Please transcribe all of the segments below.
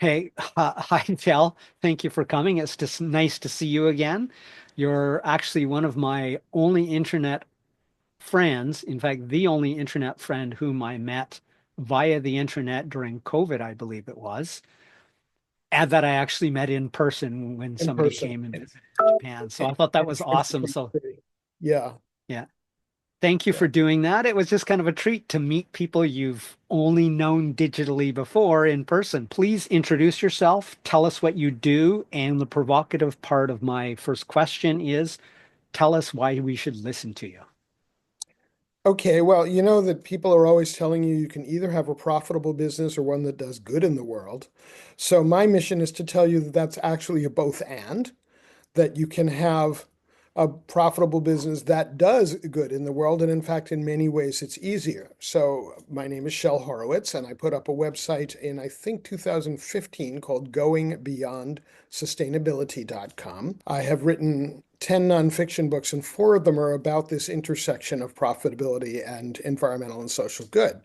Hey, hi, Shel. Thank you for coming. It's just nice to see you again. You're actually one of my only internet friends. In fact, the only internet friend whom I met via the internet during COVID, I believe it was, and that I actually met in person when In somebody person. came and visited Japan. So I thought that In was awesome. So 2023. Yeah, yeah, thank you yeah. for doing that. It was just kind of a treat to meet people you've only known digitally before in person. Please introduce yourself, tell us what you do, and the provocative part of my first question is tell us why we should listen to you. Okay, well, you know that people are always telling you you can either have a profitable business or one that does good in the world. So my mission is to tell you that that's actually a both and, that you can have a profitable business that does good in the world. And in fact, in many ways, it's easier. So my name is Shel Horowitz, and I put up a website in, I think, 2015 called goingbeyondsustainability.com. I have written 10 nonfiction books, and four of them are about this intersection of profitability and environmental and social good.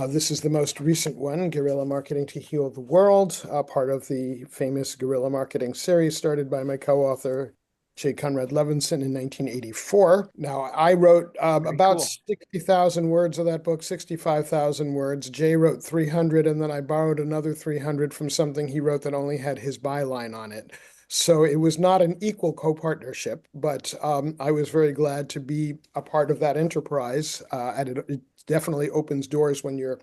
This is the most recent one, Guerrilla Marketing to Heal the World, part of the famous Guerrilla Marketing series started by my co-author, J. Conrad Levinson, in 1984. Now, I wrote Very about cool. 60,000 words of that book, 65,000 words. Jay wrote 300, and then I borrowed another 300 from something he wrote that only had his byline on it. So it was not an equal co-partnership, but I was very glad to be a part of that enterprise. And it definitely opens doors when you're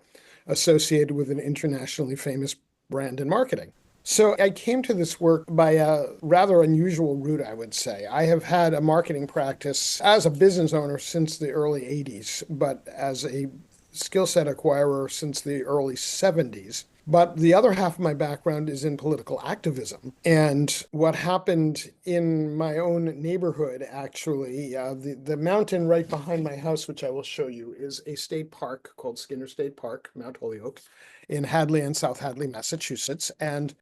associated with an internationally famous brand in marketing. So I came to this work by a rather unusual route, I would say. I have had a marketing practice as a business owner since the early 80s, but as a skill set acquirer since the early 70s. But the other half of my background is in political activism. And what happened in my own neighborhood, actually, the mountain right behind my house, which I will show you, is a state park called Skinner State Park, Mount Holyoke, in Hadley and South Hadley, Massachusetts. And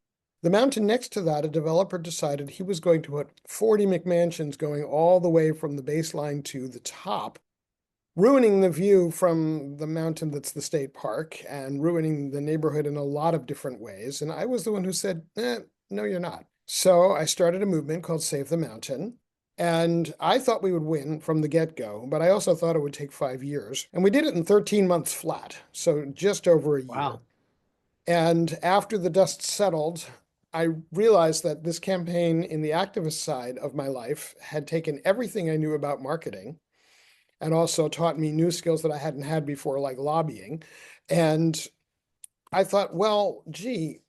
the mountain next to that, a developer decided he was going to put 40 McMansions going all the way from the baseline to the top, ruining the view from the mountain that's the state park and ruining the neighborhood in a lot of different ways. And I was the one who said, no, you're not. So I started a movement called Save the Mountain. And I thought we would win from the get-go, but I also thought it would take 5 years. And we did it in 13 months flat, so just over a year. Wow. And after the dust settled, I realized that this campaign in the activist side of my life had taken everything I knew about marketing and also taught me new skills that I hadn't had before, like lobbying. And I thought, well, gee,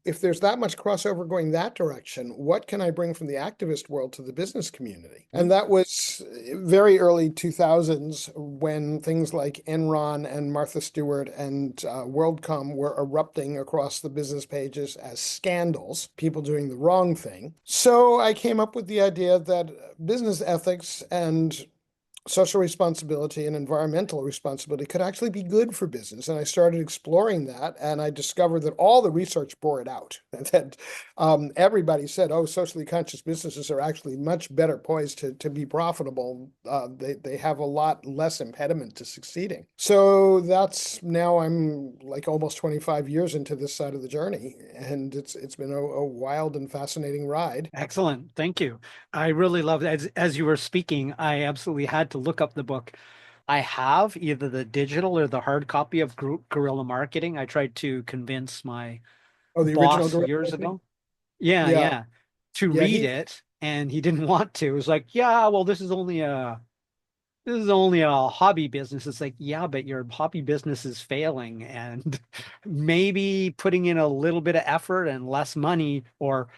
if there's that much crossover going that direction, what can I bring from the activist world to the business community? And Hmm. that was very early 2000s when things like Enron and Martha Stewart and WorldCom were erupting across the business pages as scandals, people doing the wrong thing. So I came up with the idea that business ethics and social responsibility and environmental responsibility could actually be good for business. And I started exploring that, and I discovered that all the research bore it out. That everybody said, "Oh, socially conscious businesses are actually much better poised to be profitable. They have a lot less impediment to succeeding." So that's now I'm like almost 25 years into this side of the journey, and it's been a wild and fascinating ride. Excellent. Thank you. I really love as you were speaking, I absolutely had to look up the book. I have either the digital or the hard copy of Guerrilla Marketing. I tried to convince my Oh, the original boss Guerrilla years Marketing? ago. Yeah, Yeah, yeah. To yeah. read He it, and he didn't want to. It was like, yeah, well, this is only a hobby business. It's like, yeah, but your hobby business is failing, and maybe putting in a little bit of effort and less money, or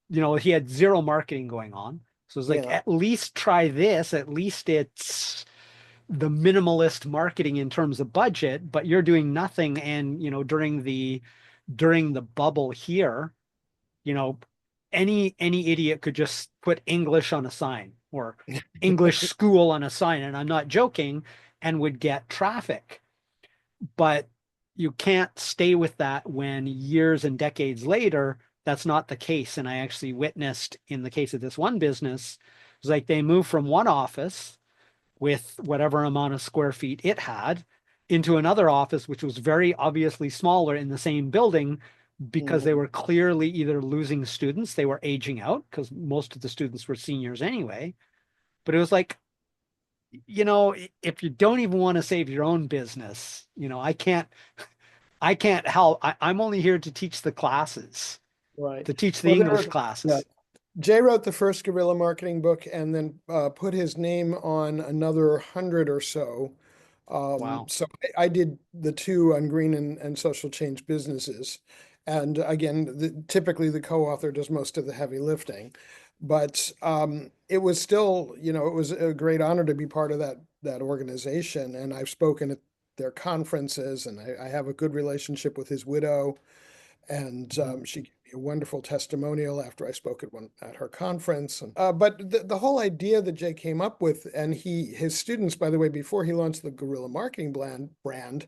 he had zero marketing going on. So it's like, Yeah. at least try this. At least it's the minimalist marketing in terms of budget, but you're doing nothing. And during the bubble here, you know, any idiot could just put English on a sign or English school on a sign, and I'm not joking, and would get traffic. But you can't stay with that when years and decades later, that's not the case. And I actually witnessed in the case of this one business, it was like they moved from one office with whatever amount of square feet it had into another office, which was very obviously smaller in the same building, because they Mhm. were clearly either losing students, they were aging out because most of the students were seniors anyway. But it was like, if you don't even want to save your own business, I can't help. I'm only here to teach the classes, Right. to teach the Well, English yeah. classes. Jay wrote the first Guerrilla Marketing book and then put his name on another 100 or so. Wow. So I did the two on green and social change businesses. And again, typically the co-author does most of the heavy lifting. But it was still, it was a great honor to be part of that organization. And I've spoken at their conferences, and I have a good relationship with his widow. And Mhm. she gave me a wonderful testimonial after I spoke at her conference. And, but the whole idea that Jay came up with, and his students, by the way, before he launched the Guerrilla Marketing brand,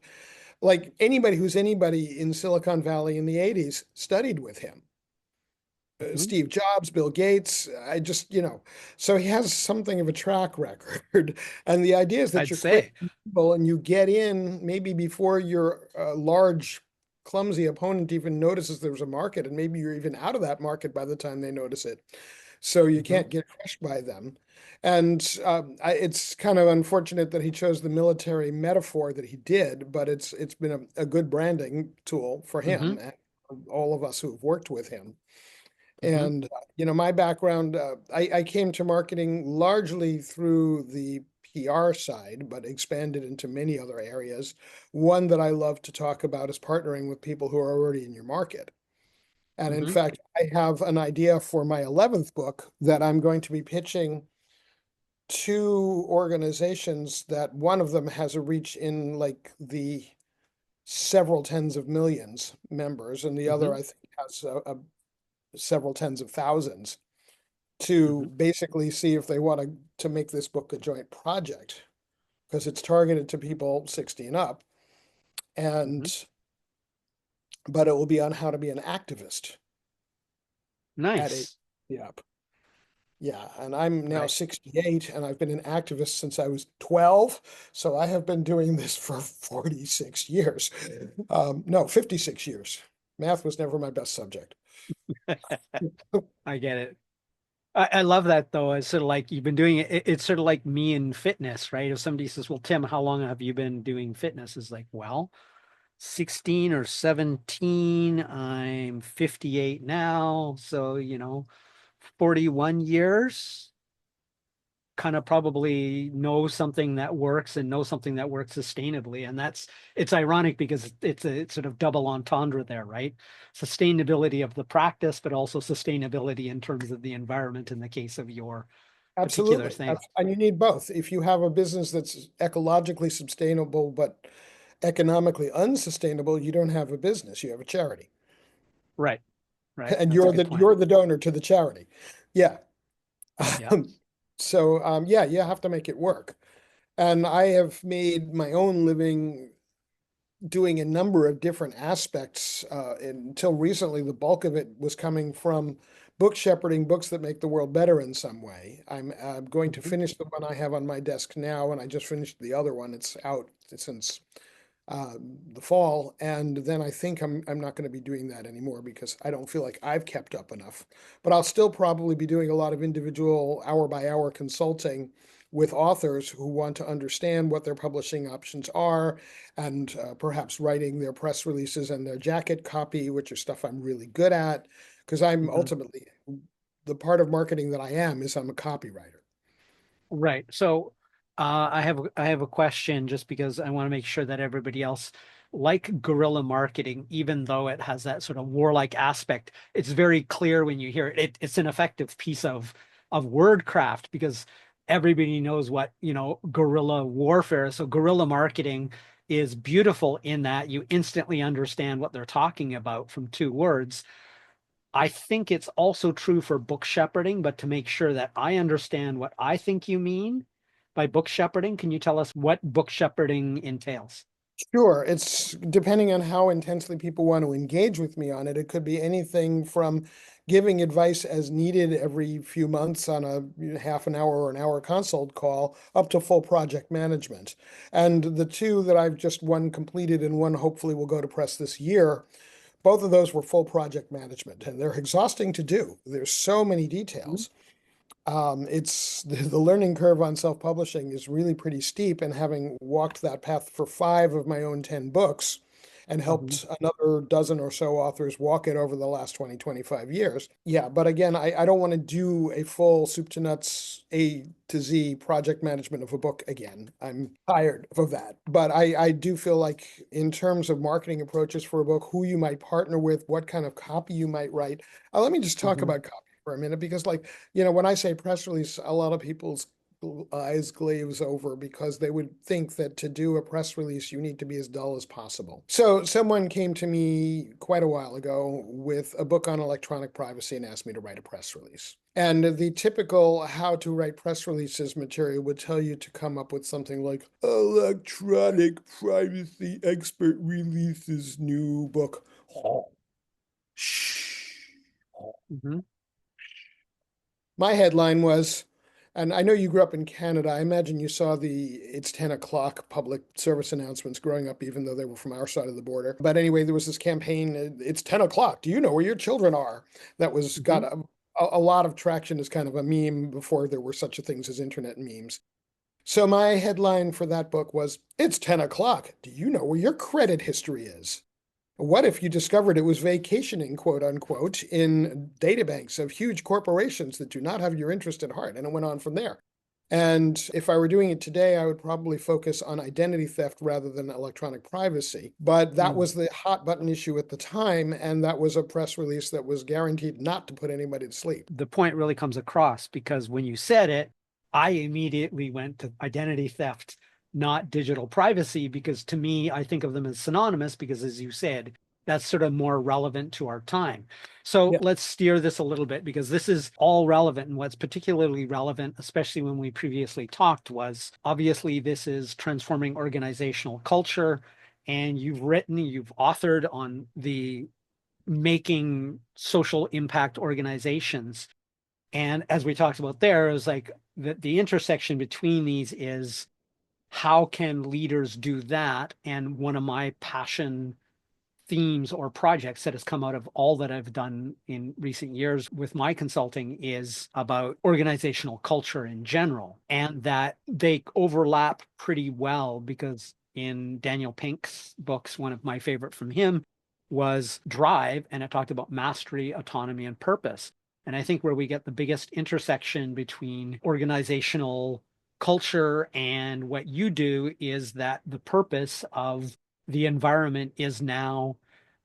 like anybody in Silicon Valley in the 80s studied with him. Mhm. Steve Jobs, Bill Gates. I just, so he has something of a track record. And the idea is that I'd you're quick say. and nimble and you get in maybe before your large, clumsy opponent even notices there's a market, and maybe you're even out of that market by the time they notice it. So you Mhm. can't get crushed by them. And it's kind of unfortunate that he chose the military metaphor that he did, but it's been a good branding tool for him Mhm. and all of us who have worked with him. Mhm. And, my background, I came to marketing largely through the PR side, but expanded into many other areas. One that I love to talk about is partnering with people who are already in your market. And in Mhm. fact, I have an idea for my 11th book that I'm going to be pitching to organizations that one of them has a reach in like the several tens of millions members, and the other Mhm. I think has several tens of thousands, to Mhm. basically see if they want to make this book a joint project because it's targeted to people 60 and up, Mhm. and but it will be on how to be an activist at a Nice. yeah. Yeah, and I'm now Right. 68 and I've been an activist since I was 12, so I have been doing this for 46 years. No, 56 years. Math was never my best subject. I get it. I love that though. It's sort of like you've been doing it. It's sort of like me in fitness, right? If somebody says, "Well, Tim, how long have you been doing fitness?" It's like, well, 16 or 17. I'm 58 now. So, 41 years, kind of probably know something that works and know something that works sustainably. And it's ironic because it's sort of double entendre there, right? Sustainability of the practice, but also sustainability in terms of the environment in the case of your particular Absolutely. thing. And you need both. If you have a business that's ecologically sustainable but economically unsustainable, you don't have a business, you have a charity. Right, right. And That's a you're good the point. you're the donor to the charity. Yeah. Yeah. So yeah, you have to make it work. And I have made my own living doing a number of different aspects. Until recently, the bulk of it was coming from book shepherding, books that make the world better in some way. I'm going to Mhm. finish the one I have on my desk now, and I just finished the other one. It's out since the fall, and then I think I'm not going to be doing that anymore because I don't feel like I've kept up enough. But I'll still probably be doing a lot of individual hour by hour consulting with authors who want to understand what their publishing options are, and perhaps writing their press releases and their jacket copy, which are stuff I'm really good at, because I'm Mhm. ultimately the part of marketing that I am is I'm a copywriter. Right. So I have a question just because I want to make sure that everybody else, like guerrilla marketing, even though it has that sort of warlike aspect, it's very clear when you hear it. It's an effective piece of wordcraft because everybody knows what, guerrilla warfare is. So guerrilla marketing is beautiful in that you instantly understand what they're talking about from two words. I think it's also true for book shepherding, but to make sure that I understand what I think you mean by book shepherding, can you tell us what book shepherding entails? Sure, it's depending on how intensely people want to engage with me on it. It could be anything from giving advice as needed every few months on a half an hour or an hour consult call up to full project management. And the two that I've just one completed and one hopefully will go to press this year Both of those were full project management, and they're exhausting to do. There's so many Mhm. details. It's the learning curve on self-publishing is really pretty steep, and having walked that path for 5 of my own 10 books and Mhm. helped another dozen or so authors walk it over the last 20, 25 years. Yeah, but again, I don't want to do a full soup to nuts A to Z project management of a book again. I'm tired of that. But I do feel like in terms of marketing approaches for a book, who you might partner with, what kind of copy you might write. Let me just talk Mhm. about copy for a minute, because when I say press release, a lot of people's eyes glaze over because they would think that to do a press release, you need to be as dull as possible. So someone came to me quite a while ago with a book on electronic privacy and asked me to write a press release. And the typical how to write press releases material would tell you to come up with something like electronic privacy expert releases new book. Shh. Mhm. My headline was, and I know you grew up in Canada. I imagine you saw the it's 10 o'clock public service announcements growing up, even though they were from our side of the border. But anyway, there was this campaign, it's 10 o'clock. Do you know where your children are? That was got Mhm. a lot of traction as kind of a meme before there were such a things as internet memes. So my headline for that book was, It's 10 o'clock. Do you know where your credit history is? What if you discovered it was vacationing, quote unquote, in databanks of huge corporations that do not have your interest at heart? And it went on from there. And if I were doing it today, I would probably focus on identity theft rather than electronic privacy. But that Mm. was the hot button issue at the time. And that was a press release that was guaranteed not to put anybody to sleep. The point really comes across because when you said it, I immediately went to identity theft, not digital privacy, because to me, I think of them as synonymous because, as you said, that's sort of more relevant to our time. So Yeah. let's steer this a little bit because this is all relevant. And what's particularly relevant, especially when we previously talked, was obviously this is transforming organizational culture. And you've authored on the making social impact organizations. And as we talked about there, it was like the intersection between these is how can leaders do that? And one of my passion themes or projects that has come out of all that I've done in recent years with my consulting is about organizational culture in general, and that they overlap pretty well because in Daniel Pink's books, one of my favorite from him was Drive, and it talked about mastery, autonomy, and purpose. And I think where we get the biggest intersection between organizational culture and what you do is that the purpose of the environment is now,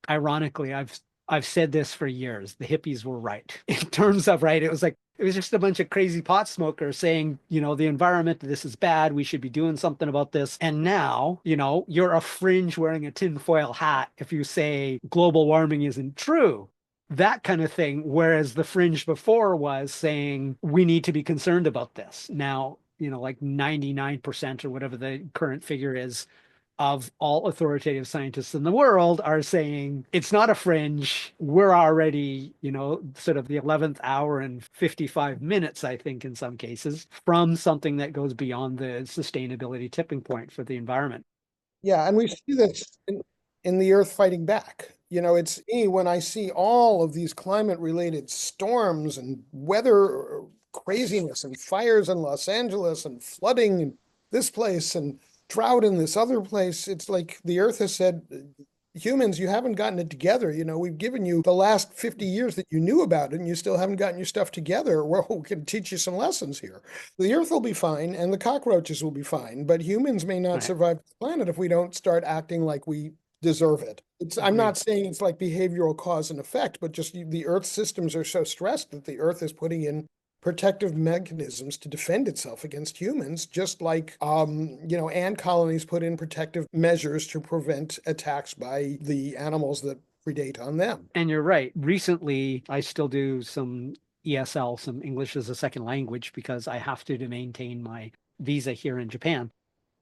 ironically, I've said this for years, the hippies were right in terms of, right, it was just a bunch of crazy pot smokers saying, the environment, this is bad, we should be doing something about this. And now, you're a fringe wearing a tinfoil hat if you say global warming isn't true, that kind of thing. Whereas the fringe before was saying we need to be concerned about this. Now, like 99% or whatever the current figure is of all authoritative scientists in the world are saying it's not a fringe. We're already, sort of the 11th hour and 55 minutes, I think, in some cases, from something that goes beyond the sustainability tipping point for the environment. Yeah, and we see this in the earth fighting back. It's me when I see all of these climate related storms and weather craziness and fires in Los Angeles and flooding in this place and drought in this other place. It's like the earth has said, humans, you haven't gotten it together. We've given you the last 50 years that you knew about it, and you still haven't gotten your stuff together. Well, we can teach you some lessons here. The earth will be fine and the cockroaches will be fine, but humans may not Right. survive the planet if we don't start acting like we deserve it. I'm Agreed. not saying it's like behavioral cause and effect, but just the earth systems are so stressed that the earth is putting in protective mechanisms to defend itself against humans, just like ant colonies put in protective measures to prevent attacks by the animals that predate on them. And you're right. Recently, I still do some ESL, some English as a second language, because I have to maintain my visa here in Japan.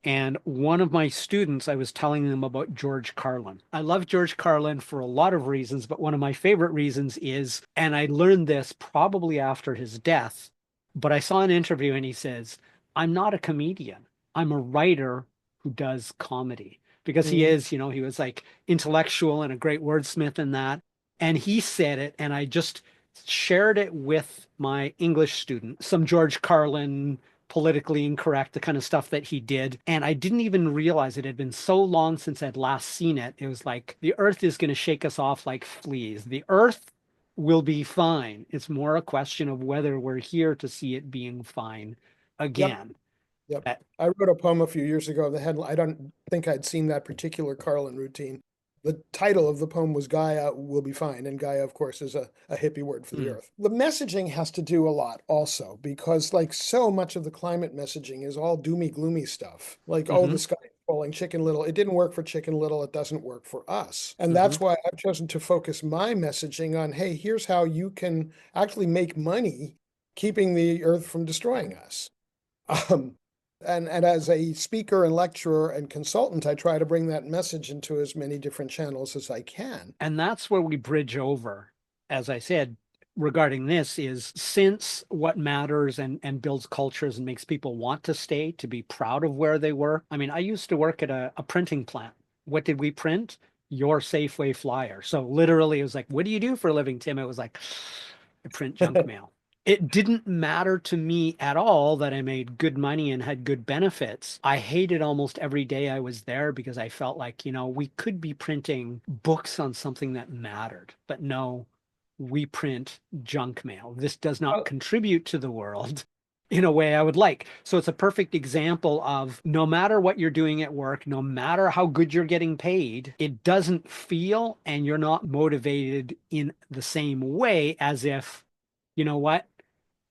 And one of my students, I was telling them about George Carlin. I love George Carlin for a lot of reasons, but one of my favorite reasons is, and I learned this probably after his death, but I saw an interview and he says, I'm not a comedian. I'm a writer who does comedy. because he Mhm. is, he was like intellectual and a great wordsmith and that. And he said it, and I just shared it with my English student, some George Carlin, politically incorrect, the kind of stuff that he did. And I didn't even realize it had been so long since I'd last seen it. It was like, the earth is going to shake us off like fleas. The earth will be fine. It's more a question of whether we're here to see it being fine Yep. again. Yep. That I wrote a poem a few years ago. The headline, I don't think I'd seen that particular Carlin routine. The title of the poem was Gaia Will Be Fine, and Gaia, of course, is a hippie word for the mm, earth. The messaging has to do a lot also, because like so much of the climate messaging is all doomy, gloomy stuff. Like, oh, hmm the sky is falling, Chicken Little. It didn't work for Chicken Little. It doesn't work for us. And hmm that's why I've chosen to focus my messaging on, hey, here's how you can actually make money keeping the earth from destroying us. Um, and as a speaker and lecturer and consultant, I try to bring that message into as many different channels as I can. And that's where we bridge over, as I said, regarding this is since what matters and builds cultures and makes people want to stay, to be proud of where they were. I mean, I used to work at a printing plant. What did we print? Your Safeway flyer. So literally it was like, what do you do for a living, Tim? It was like, I print junk mail. It didn't matter to me at all that I made good money and had good benefits. I hated almost every day I was there because I felt like, we could be printing books on something that mattered. But no, we print junk mail. This does not Oh, contribute to the world in a way I would like. So it's a perfect example of no matter what you're doing at work, no matter how good you're getting paid, it doesn't feel and you're not motivated in the same way as if, you know what?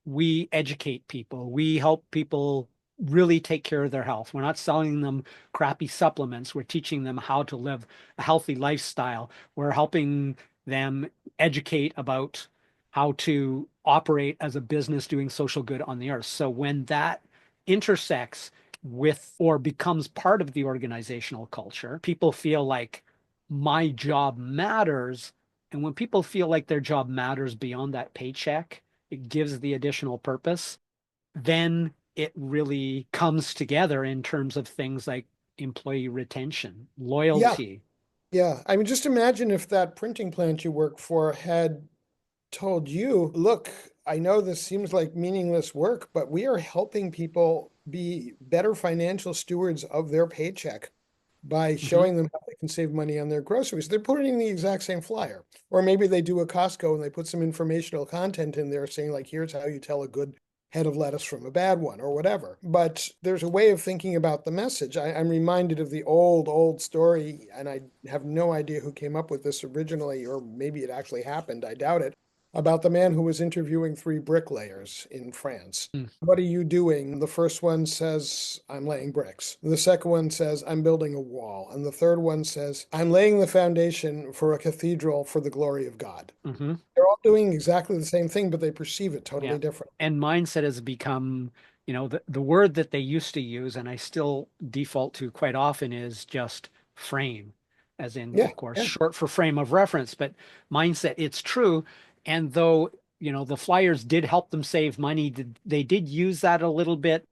We educate people. We help people really take care of their health. We're not selling them crappy supplements. We're teaching them how to live a healthy lifestyle. We're helping them educate about how to operate as a business doing social good on the earth. So when that intersects with or becomes part of the organizational culture, people feel like my job matters. And when people feel like their job matters beyond that paycheck, it gives the additional purpose, then it really comes together in terms of things like employee retention, yeah, loyalty. yeah. I mean, just imagine if that printing plant you work for had told you, look, I know this seems like meaningless work, but we are helping people be better financial stewards of their paycheck by Mm-hmm. showing them how they can save money on their groceries. They're putting in the exact same flyer. Or maybe they do a Costco and they put some informational content in there saying, like, here's how you tell a good head of lettuce from a bad one or whatever. But there's a way of thinking about the message. I'm reminded of the old story, and I have no idea who came up with this originally, or maybe it actually happened. I doubt it, about the man who was interviewing three bricklayers in France. What are you doing? The first one says, I'm laying bricks. The second one says, I'm building a wall. And the third one says, I'm laying the foundation for a cathedral for the glory of God. Mm-hmm. They're all doing exactly the same thing, but they perceive it Yeah. totally different. And mindset has become, the word that they used to use, and I still default to quite often, is just frame, as in, Yeah, of course, yeah. short for frame of reference, but mindset, it's true. And though, the flyers did help them save money, they did use that a little bit,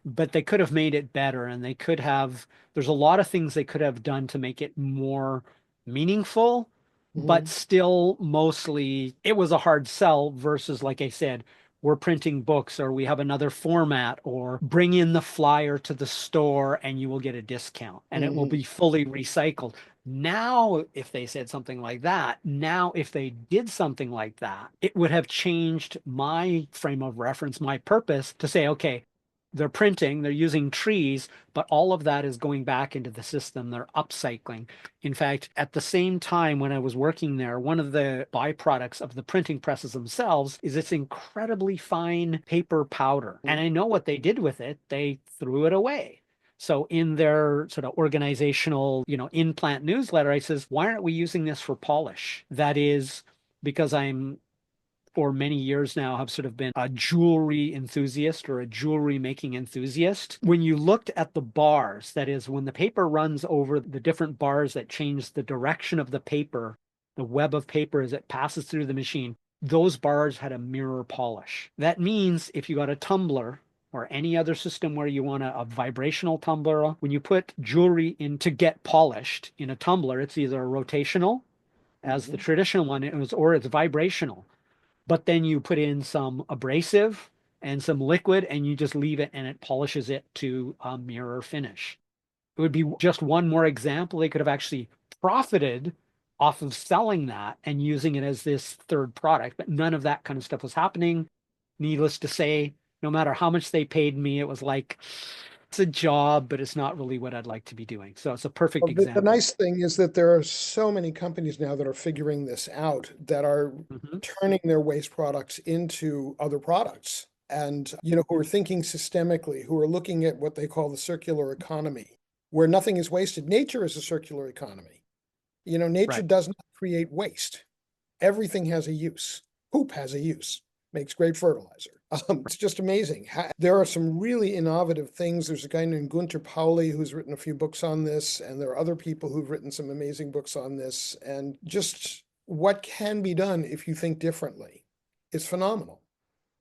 but they could have made it better and there's a lot of things they could have done to make it more meaningful, but Mhm. still mostly it was a hard sell versus, like I said, we're printing books or we have another format or bring in the flyer to the store and you will get a discount and it will Mhm. be fully recycled. Now, if they said something like that, now if they did something like that, it would have changed my frame of reference, my purpose to say, okay, they're printing, they're using trees, but all of that is going back into the system. They're upcycling. In fact, at the same time when I was working there, one of the byproducts of the printing presses themselves is this incredibly fine paper powder. And I know what they did with it. They threw it away. So in their sort of organizational, in-plant newsletter, I says, why aren't we using this for polish? That is because I'm for many years now have sort of been a jewelry enthusiast or a jewelry making enthusiast. When you looked at the bars, that is, when the paper runs over the different bars that change the direction of the paper, the web of paper as it passes through the machine, those bars had a mirror polish. That means if you got a tumbler or any other system where you want a vibrational tumbler, when you put jewelry in to get polished in a tumbler, it's either rotational as the Mhm. traditional one or it's vibrational. But then you put in some abrasive and some liquid and you just leave it and it polishes it to a mirror finish. It would be just one more example. They could have actually profited off of selling that and using it as this third product, but none of that kind of stuff was happening. Needless to say, no matter how much they paid me, it was like, it's a job, but it's not really what I'd like to be doing. So it's a perfect Well, the example. nice thing is that there are so many companies now that are figuring this out, that are Hmm. turning their waste products into other products. And, who are thinking systemically, who are looking at what they call the circular economy, where nothing is wasted. Nature is a circular economy. Nature Right. does not create waste. Everything has a use. Poop has a use, makes great fertilizer. It's just amazing. There are some really innovative things. There's a guy named Gunter Pauli who's written a few books on this, and there are other people who've written some amazing books on this. And just what can be done if you think differently is phenomenal.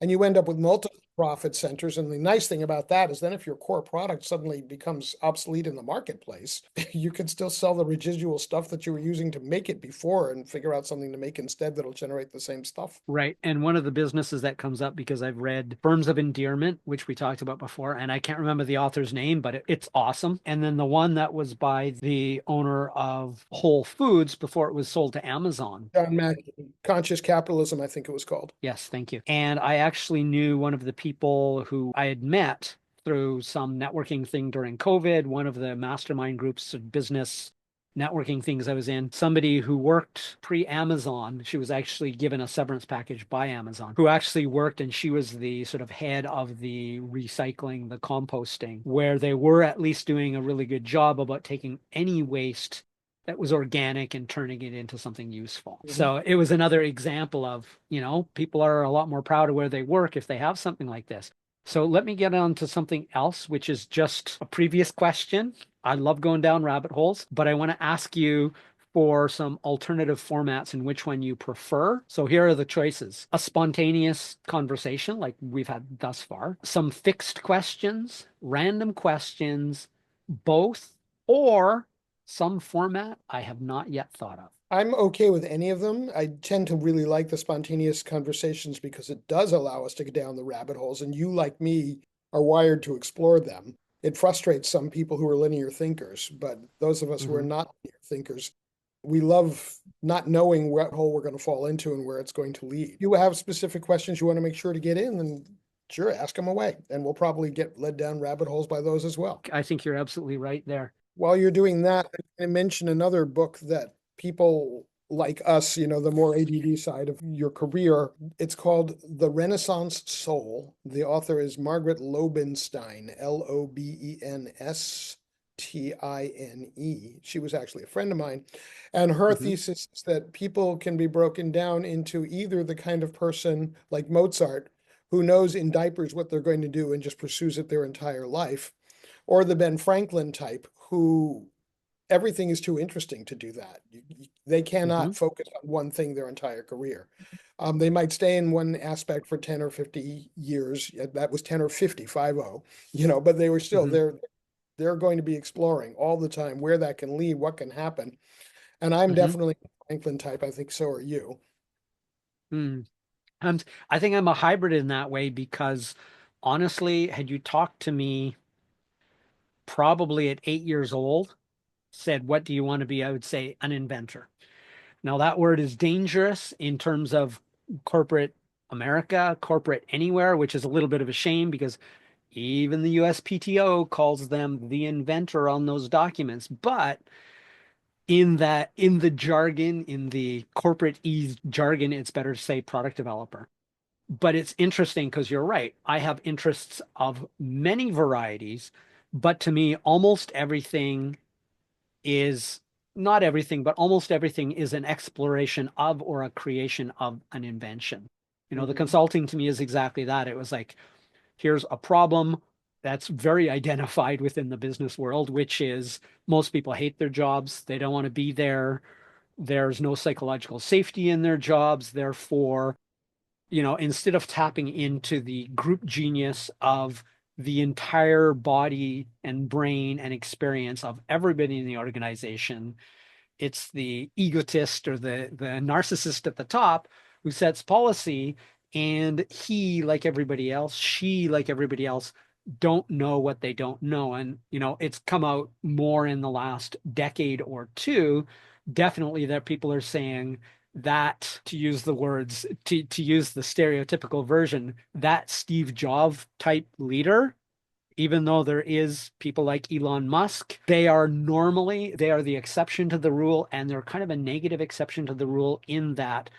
And you end up with multiple profit centers. And the nice thing about that is then if your core product suddenly becomes obsolete in the marketplace, you can still sell the residual stuff that you were using to make it before and figure out something to make instead that'll generate the same stuff. Right. And one of the businesses that comes up because I've read Firms of Endearment, which we talked about before, and I can't remember the author's name, but it's awesome. And then the one that was by the owner of Whole Foods before it was sold to Amazon. John Mackey, Conscious Capitalism, I think it was called. Yes, thank you. And I actually knew one of the people who I had met through some networking thing during COVID, one of the mastermind groups of business networking things I was in, somebody who worked pre-Amazon. She was actually given a severance package by Amazon, who actually worked, and she was the sort of head of the recycling, the composting, where they were at least doing a really good job about taking any waste that was organic and turning it into something useful. Mhm. So it was another example of, people are a lot more proud of where they work if they have something like this. So let me get on to something else, which is just a previous question. I love going down rabbit holes, but I want to ask you for some alternative formats and which one you prefer. So here are the choices: a spontaneous conversation like we've had thus far, some fixed questions, random questions, both, or some format I have not yet thought of. I'm okay with any of them. I tend to really like the spontaneous conversations because it does allow us to get down the rabbit holes, and you, like me, are wired to explore them. It frustrates some people who are linear thinkers, but those of us who are Mhm. not linear thinkers, we love not knowing what hole we're going to fall into and where it's going to lead. You have specific questions you want to make sure to get in, then sure, ask them away, and we'll probably get led down rabbit holes by those as well. I think you're absolutely right there. While you're doing that, I mention another book that people like us, the more ADD side of your career, it's called The Renaissance Soul. The author is Margaret Lobenstein, Lobenstine. She was actually a friend of mine. And her Hmm. thesis is that people can be broken down into either the kind of person like Mozart, who knows in diapers what they're going to do and just pursues it their entire life, or the Ben Franklin type, who everything is too interesting to do that. They Hmm. cannot focus on one thing their entire career. They might stay in one aspect for 10 or 50 years. That was 10 or 50, 50, but they were still Hmm. there. They're going to be exploring all the time where that can lead, what can happen. And I'm Hmm. definitely a Franklin type. I think so are you. Mm. And I think I'm a hybrid in that way because honestly, had you talked to me probably at 8 years old, said, "What do you want to be?" I would say an inventor. Now, that word is dangerous in terms of corporate America, corporate anywhere, which is a little bit of a shame because even the USPTO calls them the inventor on those documents. But in the jargon, in the corporate ease jargon, it's better to say product developer. But it's interesting because you're right. I have interests of many varieties, but to me, almost everything is not everything, but almost everything is an exploration of or a creation of an invention. The Mhm. consulting to me is exactly that. It was like, here's a problem that's very identified within the business world, which is most people hate their jobs. They don't want to be there. There's no psychological safety in their jobs. Therefore, instead of tapping into the group genius of the entire body and brain and experience of everybody in the organization. It's the egotist or the narcissist at the top who sets policy, and he, like everybody else, she, like everybody else, don't know what they don't know. And it's come out more in the last decade or two, definitely, that people are saying that, to use the words, to use the stereotypical version, that Steve Jobs type leader, even though there is people like Elon Musk, they are the exception to the rule, and they're kind of a negative exception to the rule in that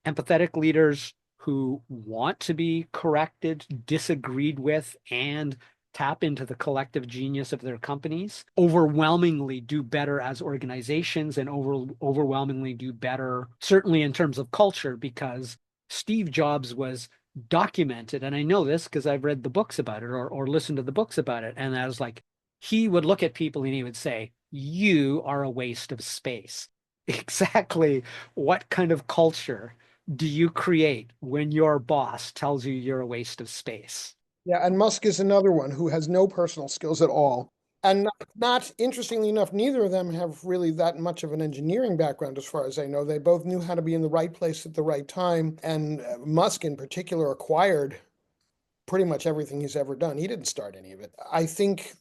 empathetic leaders who want to be corrected, disagreed with, and tap into the collective genius of their companies overwhelmingly do better as organizations, and overwhelmingly do better, certainly in terms of culture, because Steve Jobs was documented. And I know this because I've read the books about it, or listened to the books about it. And I was like, he would look at people and he would say, "You are a waste of space." Exactly what kind of culture do you create when your boss tells you you're a waste of space? Yeah, and Musk is another one who has no personal skills at all. And not interestingly enough, neither of them have really that much of an engineering background, as far as I know. They both knew how to be in the right place at the right time. And Musk, in particular, acquired pretty much everything he's ever done. He didn't start any of it. I think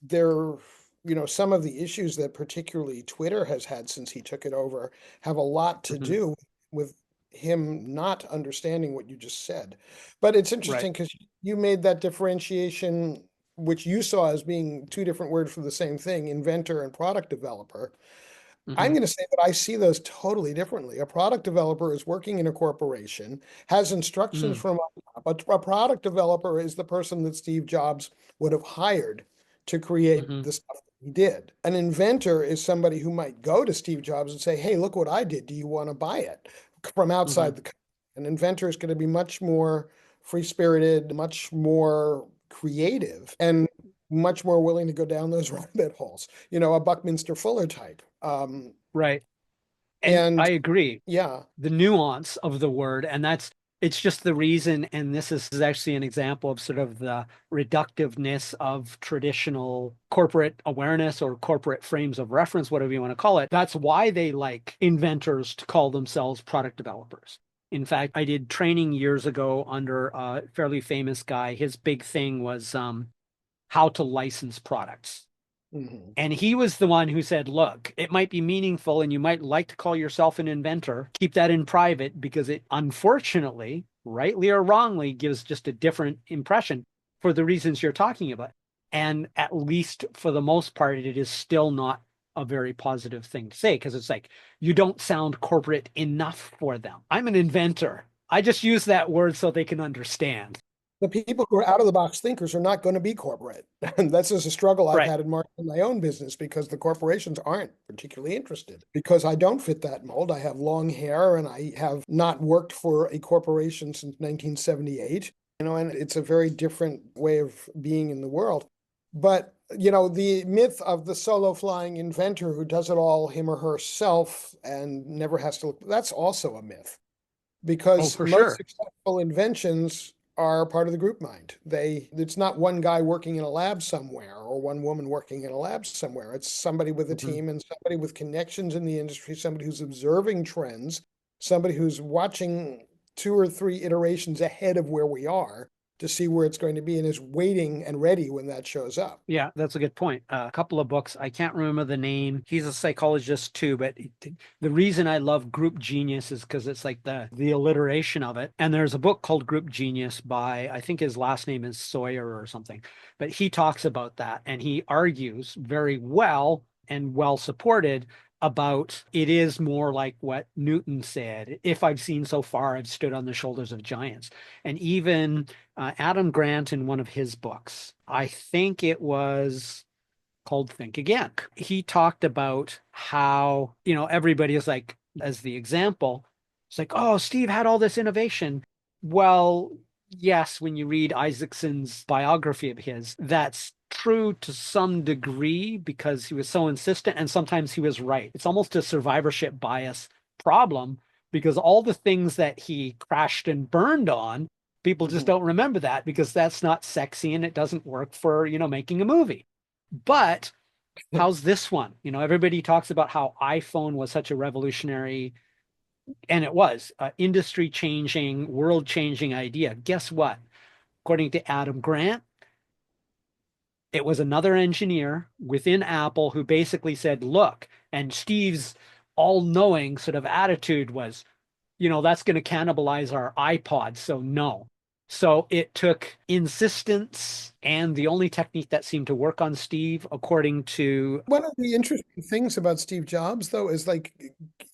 some of the issues that particularly Twitter has had since he took it over have a lot to Mhm. do with him not understanding what you just said. But it's Right. interesting because you made that differentiation, which you saw as being two different words for the same thing, inventor and product developer. I'm Hmm. going to say that I see those totally differently. A product developer is working in a corporation, has instructions Mm. from a product developer is the person that Steve Jobs would have hired to create Hmm. the stuff that he did. An inventor is somebody who might go to Steve Jobs and say, "Hey, look what I did. Do you want to buy it?" From Hmm. outside the company. An inventor is going to be much more free-spirited, much more creative, and much more willing to go down those rabbit holes. A Buckminster Fuller type. Right. And And I agree. yeah, The nuance of the word, and it's just the reason, and this is actually an example of sort of the reductiveness of traditional corporate awareness or corporate frames of reference, whatever you want to call it. That's why they like inventors to call themselves product developers. In fact, I did training years ago under a fairly famous guy. His big thing was how to license products. mhm. And he was the one who said, "Look, it might be meaningful and you might like to call yourself an inventor. Keep that in private because it, unfortunately, rightly or wrongly, gives just a different impression for the reasons you're talking about. And at least for the most part, it is still not a very positive thing to say, because it's like, you don't sound corporate enough for them. I'm an inventor. I just use that word so they can understand." The people who are out of the box thinkers are not going to be corporate. And that's just a struggle I've Right. had in my own business because the corporations aren't particularly interested because I don't fit that mold. I have long hair and I have not worked for a corporation since 1978, and it's a very different way of being in the world. But, the myth of the solo flying inventor who does it all him or herself and never has to look, that's also a myth Oh, because for most sure. successful inventions are part of the group mind. It's not one guy working in a lab somewhere or one woman working in a lab somewhere. It's somebody with a Mhm. team and somebody with connections in the industry, somebody who's observing trends, somebody who's watching two or three iterations ahead of where we are to see where it's going to be and is waiting and ready when that shows up. Yeah, that's a good point. A couple of books, I can't remember the name. He's a psychologist too, but the reason I love Group Genius is because it's like the alliteration of it. And there's a book called Group Genius by, I think his last name is Sawyer or something, but he talks about that, and he argues very well and well supported about it is more like what Newton said. If I've seen so far, I've stood on the shoulders of giants. And even Adam Grant, in one of his books, I think it was called Think Again, he talked about how, everybody is like, as the example, it's like, "Oh, Steve had all this innovation." Well, yes, when you read Isaacson's biography of his, that's true to some degree because he was so insistent, and sometimes he was right. It's almost a survivorship bias problem, because all the things that he crashed and burned on People just Mhm. don't remember that because that's not sexy and it doesn't work for, making a movie. But how's this one? Everybody talks about how iPhone was such a revolutionary, and it was industry changing, world changing idea. Guess what? According to Adam Grant, it was another engineer within Apple who basically said, look, and Steve's all knowing sort of attitude was, that's going to cannibalize our iPod. So no. So it took insistence, and the only technique that seemed to work on Steve, according to, One of the interesting things about Steve Jobs, though, is like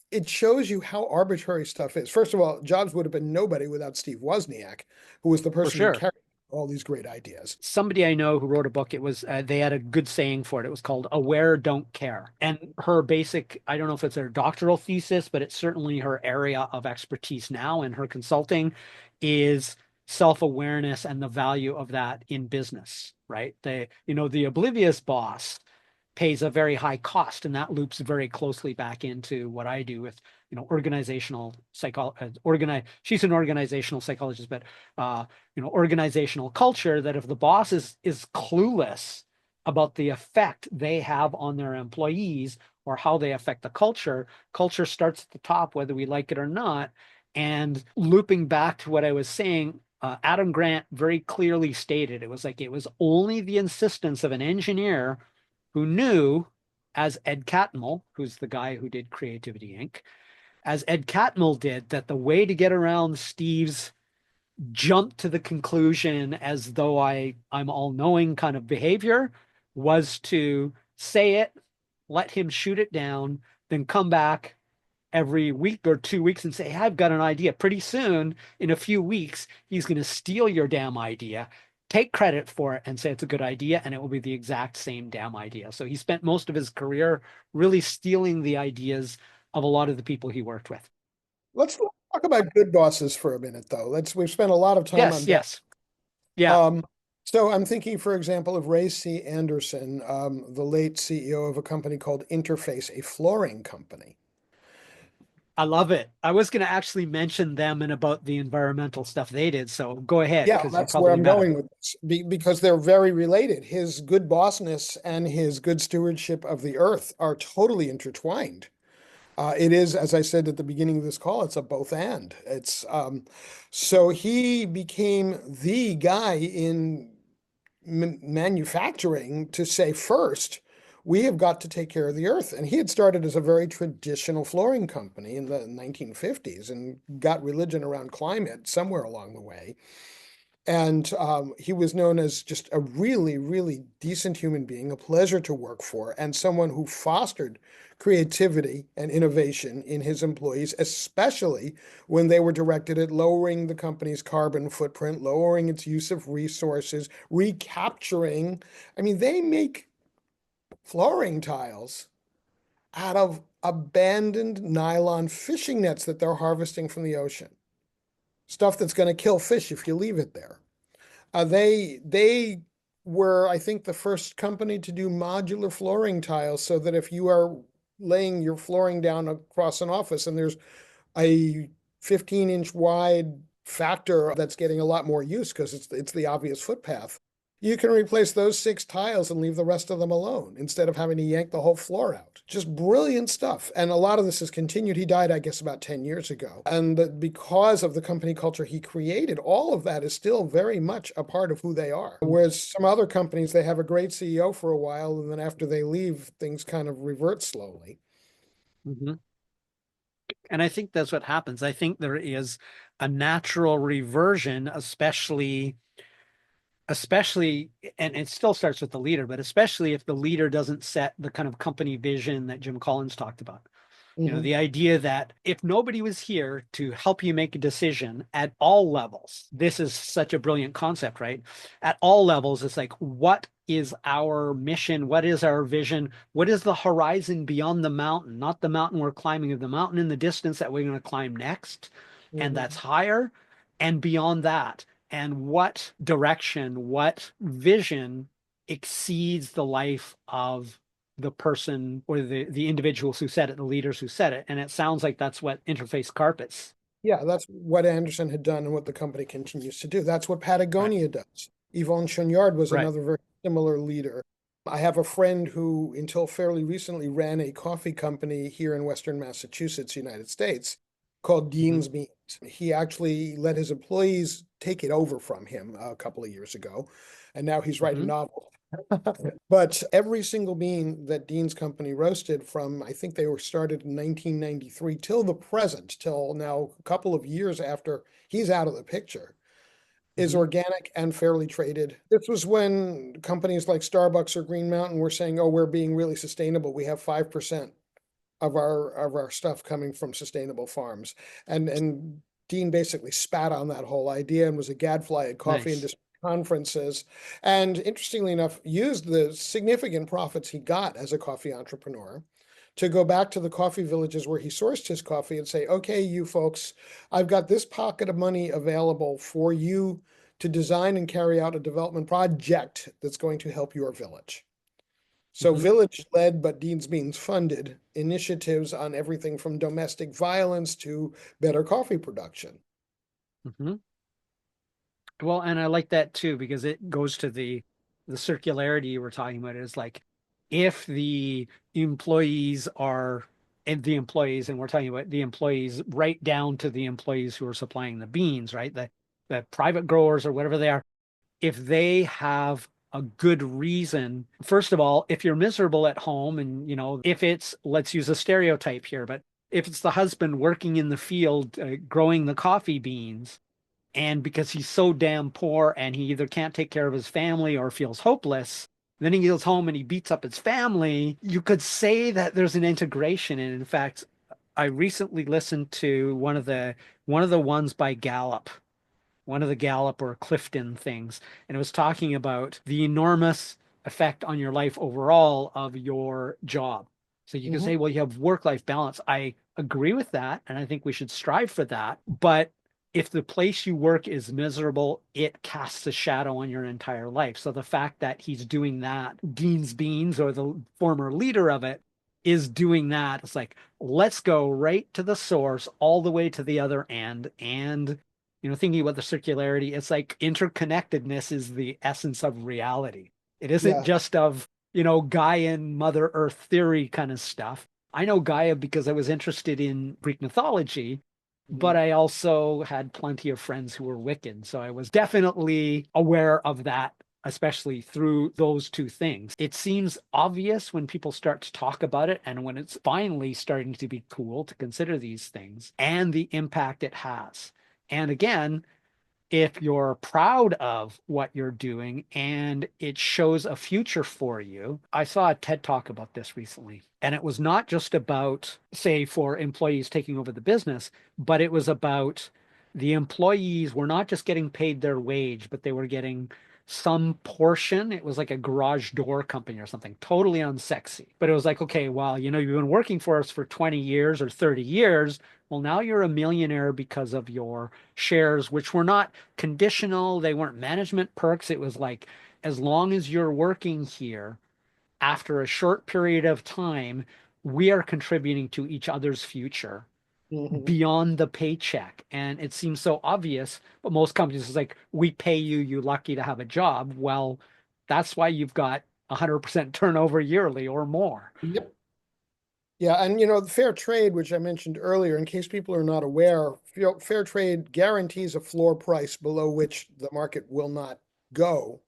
it shows you how arbitrary stuff is. First of all, Jobs would have been nobody without Steve Wozniak, who was the for person who sure, carried all these great ideas. somebody I know who wrote a book. It was they had a good saying for it. It was called "Aware, Don't Care." And her basic, I don't know if it's her doctoral thesis, but it's certainly her area of expertise now in her consulting is self-awareness and the value of that in business, right? The oblivious boss pays a very high cost, and that loops very closely back into what I do with organizational psychology. She's an organizational psychologist, but organizational culture. That if the boss is clueless about the effect they have on their employees or how they affect the culture starts at the top, whether we like it or not. And looping back to what I was saying, Adam Grant very clearly stated it was like it was only the insistence of an engineer who knew, as Ed Catmull, who's the guy who did Creativity Inc., as Ed Catmull did, that the way to get around Steve's jump to the conclusion as though I'm all knowing kind of behavior was to say it, let him shoot it down, then come back every week or 2 weeks and say, hey, I've got an idea. Pretty soon, in a few weeks, he's going to steal your damn idea, take credit for it, and say it's a good idea, and it will be the exact same damn idea. So he spent most of his career really stealing the ideas of a lot of the people he worked with. Let's talk about good bosses for a minute, though. We've spent a lot of time Yes, on bad. yes. Yeah, Um, so I'm thinking, for example, of Ray C. Anderson, the late CEO of a company called Interface, a flooring company. I love it. I was going to actually mention them and about the environmental stuff they did. So go ahead, Yeah, because you that's where probably I'm met him. going with this because they're very related. His good bossness and his good stewardship of the earth are totally intertwined. It is, as I said at the beginning of this call, it's a both and. So he became the guy in manufacturing to say first, we have got to take care of the earth. And he had started as a very traditional flooring company in the 1950s and got religion around climate somewhere along the way. And he was known as just a really, really decent human being, a pleasure to work for, and someone who fostered creativity and innovation in his employees, especially when they were directed at lowering the company's carbon footprint, lowering its use of resources, recapturing. I mean, they make flooring tiles out of abandoned nylon fishing nets that they're harvesting from the ocean. Stuff that's going to kill fish if you leave it there. They were, I think, the first company to do modular flooring tiles so that if you are laying your flooring down across an office and there's a 15-inch wide factor that's getting a lot more use because it's the obvious footpath. You can replace those 6 tiles and leave the rest of them alone instead of having to yank the whole floor out. Just brilliant stuff. And a lot of this has continued. He died, I guess, about 10 years ago. And because of the company culture he created, all of that is still very much a part of who they are. Whereas some other companies, they have a great CEO for a while, and then after they leave, things kind of revert slowly. Mhm. And I think that's what happens. I think there is a natural reversion, especially, and it still starts with the leader, but especially if the leader doesn't set the kind of company vision that Jim Collins talked about. Mhm. The idea that if nobody was here to help you make a decision at all levels, this is such a brilliant concept, right? At all levels, it's like, what is our mission? What is our vision? What is the horizon beyond the mountain? Not the mountain we're climbing, the mountain in the distance that we're going to climb next. And that's Mhm. higher and beyond that. And what direction, what vision exceeds the life of the person or the individuals who said it, the leaders who said it. And it sounds like that's what Interface carpets. Yeah, that's what Anderson had done and what the company continues to do. That's what Right. Patagonia does. Yvon Chouinard was Right. another very similar leader. I have a friend who, until fairly recently, ran a coffee company here in Western Massachusetts, United States, called Hmm. Dean's Beans. He actually let his employees take it over from him a couple of years ago, and now he's writing Hmm. novels. But every single bean that Dean's company roasted from, I think they were started in 1993 till the present, till now a couple of years after he's out of the picture, is Hmm. organic and fairly traded. This was when companies like Starbucks or Green Mountain were saying, "Oh, we're being really sustainable. We have 5% of our stuff coming from sustainable farms." And Dean basically spat on that whole idea and was a gadfly at coffee Nice. industry conferences. And interestingly enough, used the significant profits he got as a coffee entrepreneur to go back to the coffee villages where he sourced his coffee and say, "Okay, you folks, I've got this pocket of money available for you to design and carry out a development project that's going to help your village." So Hmm. village led, but Dean's Beans funded initiatives on everything from domestic violence to better coffee production. Hmm. Well, and I like that too because it goes to the circularity you were talking about. Is like if the employees are and the employees, and we're talking about the employees right down to the employees who are supplying the beans, right? The private growers or whatever they are, if they have a good reason, first of all, if you're miserable at home and, if it's, let's use a stereotype here, but if it's the husband working in the field, growing the coffee beans, and because he's so damn poor and he either can't take care of his family or feels hopeless, then he goes home and he beats up his family. You could say that there's an integration. And in fact, I recently listened to one of the ones by Gallup, one of the Gallup or Clifton things, and it was talking about the enormous effect on your life overall of your job. So you can Mhm. say, well, you have work-life balance. I agree with that, and I think we should strive for that. But if the place you work is miserable, it casts a shadow on your entire life. So the fact that he's doing that, Dean's Beans or the former leader of it is doing that, it's like, let's go right to the source, all the way to the other end, and thinking about the circularity, it's like interconnectedness is the essence of reality. It isn't Yeah. just of, Gaian Mother Earth theory kind of stuff. I know Gaia because I was interested in Greek mythology, but Mhm. I also had plenty of friends who were Wiccan. So I was definitely aware of that, especially through those two things. It seems obvious when people start to talk about it and when it's finally starting to be cool to consider these things and the impact it has. And again, if you're proud of what you're doing and it shows a future for you. I saw a TED talk about this recently, and it was not just about, say, for employees taking over the business, but it was about the employees were not just getting paid their wage, but they were getting some portion. It was like a garage door company or something, totally unsexy. But it was like, okay, well, you've been working for us for 20 years or 30 years. Well, now you're a millionaire because of your shares, which were not conditional. They weren't management perks. It was like, as long as you're working here, after a short period of time, we are contributing to each other's future Mhm. beyond the paycheck. And it seems so obvious, but most companies is like, we pay you, you lucky to have a job. Well, that's why you've got 100% turnover yearly or more. Yep. Yeah, and the fair trade, which I mentioned earlier, in case people are not aware, fair trade guarantees a floor price below which the market will not go.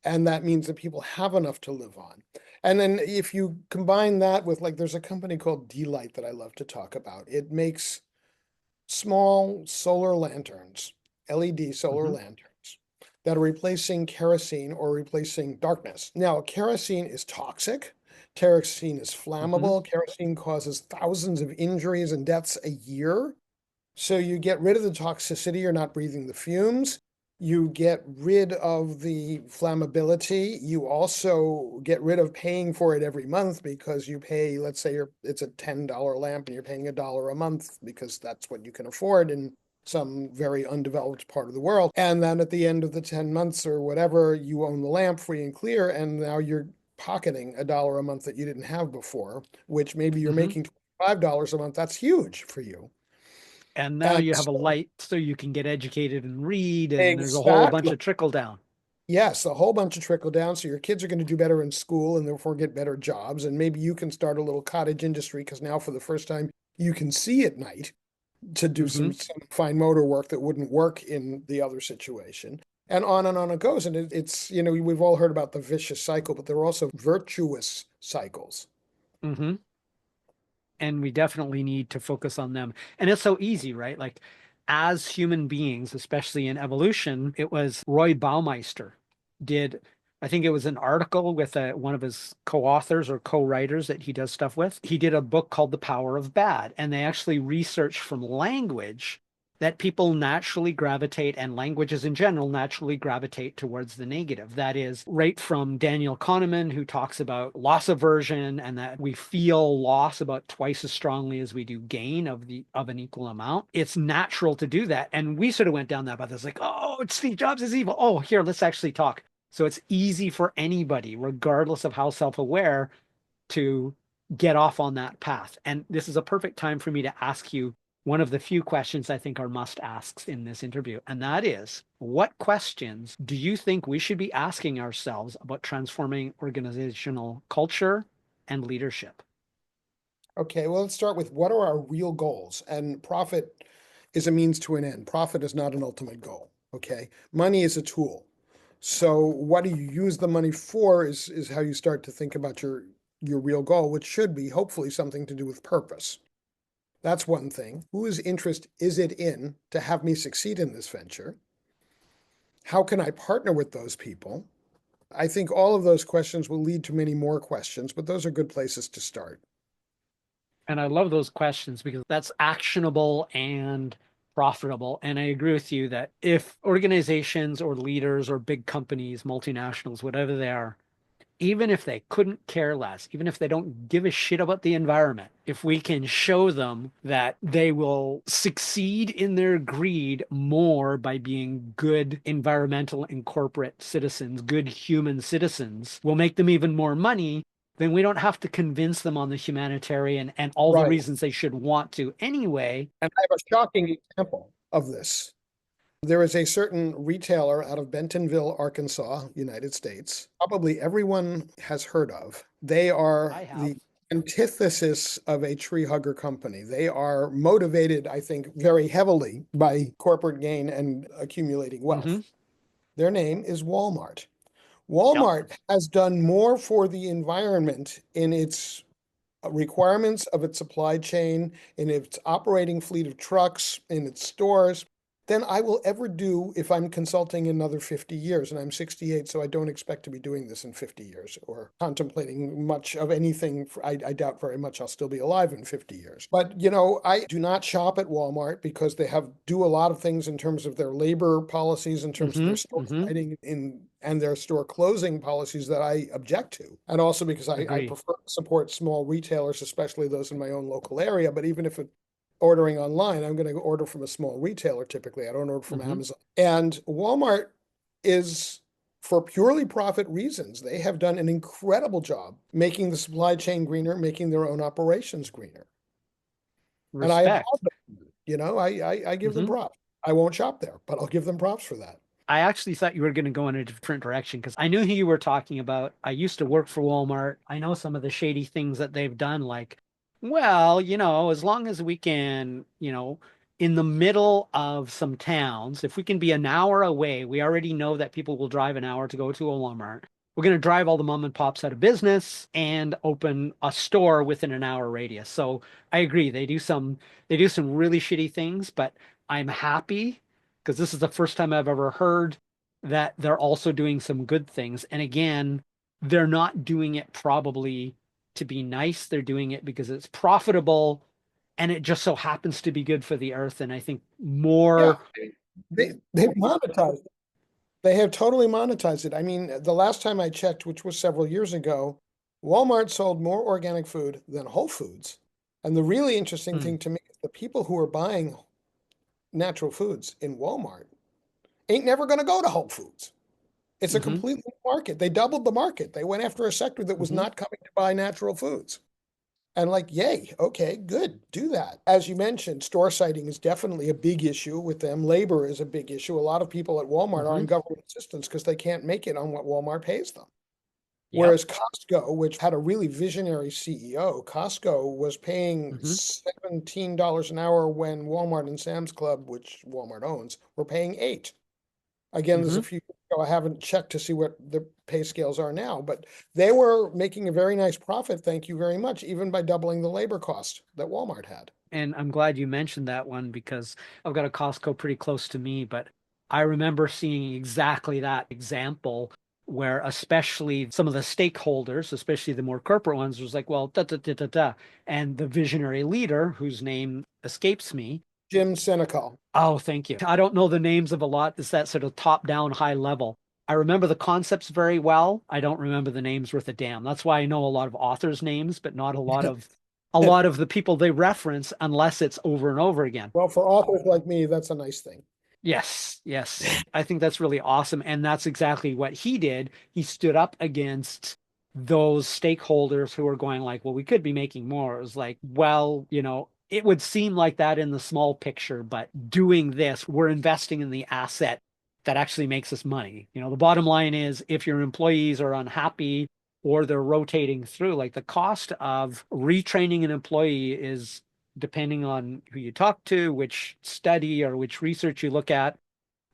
And that means that people have enough to live on. And then if you combine that with, like, there's a company called D-Light that I love to talk about. It makes small solar lanterns, LED solar Hmm. lanterns, that are replacing kerosene or replacing darkness. Now, kerosene is toxic. Kerosene is Hmm. flammable. Kerosene causes thousands of injuries and deaths a year. So you get rid of the toxicity, you're not breathing the fumes. You get rid of the flammability. You also get rid of paying for it every month because you pay, let's say it's a $10 lamp and you're paying $1 a month because that's what you can afford in some very undeveloped part of the world. And then at the end of the 10 months or whatever, you own the lamp free and clear, and now you're pocketing $1 a month that you didn't have before, which maybe you're Hmm. making $5 a month. That's huge for you. And now And you have a so, light so you can get educated and read, and there's a whole bunch exactly. of trickle down. Yes, a whole bunch of trickle down. So your kids are going to do better in school and therefore get better jobs. And maybe you can start a little cottage industry because now for the first time you can see at night to do Hmm. some fine motor work that wouldn't work in the other situation. And on it goes. And it's, we've all heard about the vicious cycle, but there are also virtuous cycles. Hmm. And we definitely need to focus on them. And it's so easy, right? Like as human beings, especially in evolution, it was Roy Baumeister did, I think it was an article with one of his co-authors or co-writers that he does stuff with. He did a book called The Power of Bad, and they actually researched from language that people naturally gravitate, and languages in general naturally gravitate towards the negative. That is right from Daniel Kahneman, who talks about loss aversion and that we feel loss about twice as strongly as we do gain of an equal amount. It's natural to do that. And we sort of went down that path. It's like, oh, Steve Jobs is evil. Oh, here, let's actually talk. So it's easy for anybody, regardless of how self-aware, to get off on that path. And this is a perfect time for me to ask you one of the few questions I think are must asks in this interview. And that is, what questions do you think we should be asking ourselves about transforming organizational culture and leadership? Okay, well, let's start with what are our real goals? And profit is a means to an end. Profit is not an ultimate goal. Okay, money is a tool. So what do you use the money for is how you start to think about your real goal, which should be hopefully something to do with purpose. That's one thing. Whose interest is it in to have me succeed in this venture? How can I partner with those people? I think all of those questions will lead to many more questions, but those are good places to start. And I love those questions because that's actionable and profitable. And I agree with you that if organizations or leaders or big companies, multinationals, whatever they are, even if they couldn't care less, even if they don't give a shit about the environment, if we can show them that they will succeed in their greed more by being good environmental and corporate citizens, good human citizens, will make them even more money, then we don't have to convince them on the humanitarian and all the Right. reasons they should want to anyway. And I have a shocking example of this. There is a certain retailer out of Bentonville, Arkansas, United States, probably everyone has heard of. They are I have. the antithesis of a tree hugger company. They are motivated, I think, very heavily by corporate gain and accumulating Hmm. wealth. Their name is Walmart. Yep. Walmart has done more for the environment in its requirements of its supply chain, in its operating fleet of trucks, in its stores, than I will ever do if I'm consulting another 50 years. And I'm 68, so I don't expect to be doing this in 50 years or contemplating much of anything. I doubt very much I'll still be alive in 50 years. But, I do not shop at Walmart because they do a lot of things in terms of their labor policies, in terms of Hmm. their store Hmm. lighting and their store closing policies that I object to. And also because I Agree. prefer to support small retailers, especially those in my own local area. But even if ordering online, I'm going to order from a small retailer typically. I don't order from Hmm. Amazon. And Walmart is, for purely profit reasons, they have done an incredible job making the supply chain greener, making their own operations greener. And I applaud Respect. them. I give them Hmm. props. I won't shop there, but I'll give them props for that. I actually thought you were going to go in a different direction because I knew who you were talking about. I used to work for Walmart. I know some of the shady things that they've done, like, well, as long as we can, in the middle of some towns, if we can be an hour away, we already know that people will drive an hour to go to a Walmart. We're going to drive all the mom and pops out of business and open a store within an hour radius. So I agree. They do some really shitty things, but I'm happy because this is the first time I've ever heard that they're also doing some good things. And again, they're not doing it probably to be nice. They're doing it because it's profitable and it just so happens to be good for the earth. And I think Yeah, more, they've monetized it. They have totally monetized it. I mean, the last time I checked, which was several years ago, Walmart sold more organic food than Whole Foods. And the really interesting mm, thing to me is the people who are buying natural foods in Walmart ain't never going to go to Whole Foods. It's a hmm, completely new market. They doubled the market. They went after a sector that was hmm. not coming to buy natural foods. And like, yay, okay, good, do that. As you mentioned, store siting is definitely a big issue with them. Labor is a big issue. A lot of people at Walmart are Hmm. in government assistance because they can't make it on what Walmart pays them. Yep. Whereas Costco, which had a really visionary CEO, Costco was paying Hmm. $17 an hour when Walmart and Sam's Club, which Walmart owns, were paying 8. Again, there's a Hmm. few, I haven't checked to see what the pay scales are now, but they were making a very nice profit, thank you very much, even by doubling the labor cost that Walmart had. And I'm glad you mentioned that one because I've got a Costco pretty close to me, but I remember seeing exactly that example where especially some of the stakeholders, especially the more corporate ones, was like, well, da da da da da. And the visionary leader, whose name escapes me. Jim Senecal. Oh, thank you. I don't know the names of a lot. It's that sort of top down high level. I remember the concepts very well. I don't remember the names worth a damn. That's why I know a lot of authors' names, but not a lot of the people they reference unless it's over and over again. Well, for authors like me, that's a nice thing. Yes, yes. I think that's really awesome. And that's exactly what he did. He stood up against those stakeholders who were going like, well, we could be making more. It was like, well, it would seem like that in the small picture, but doing this, we're investing in the asset that actually makes us money. The bottom line is if your employees are unhappy or they're rotating through, like the cost of retraining an employee is depending on who you talk to, which study or which research you look at,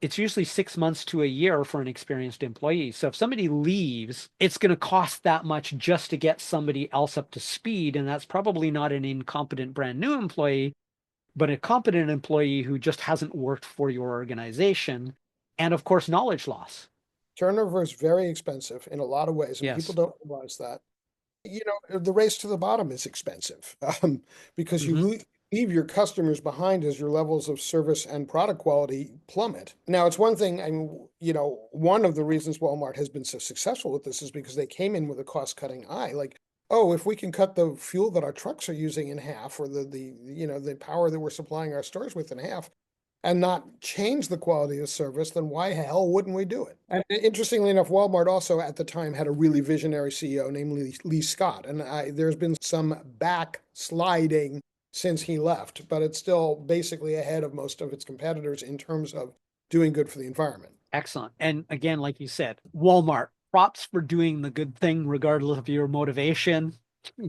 it's usually 6 months to a year for an experienced employee. So if somebody leaves, it's going to cost that much just to get somebody else up to speed. And that's probably not an incompetent brand new employee, but a competent employee who just hasn't worked for your organization. And of course, knowledge loss. Turnover is very expensive in a lot of ways, and people Yes. don't realize that. The race to the bottom is expensive because you Hmm. leave your customers behind as your levels of service and product quality plummet. Now, it's one thing, I mean, one of the reasons Walmart has been so successful with this is because they came in with a cost-cutting eye. Like, oh, if we can cut the fuel that our trucks are using in half, or the power that we're supplying our stores with in half, and not change the quality of service, then why hell wouldn't we do it? And interestingly enough, Walmart also at the time had a really visionary CEO named Lee Scott. And there's been some backsliding since he left, but it's still basically ahead of most of its competitors in terms of doing good for the environment. Excellent. And again, like you said, Walmart, props for doing the good thing regardless of your motivation.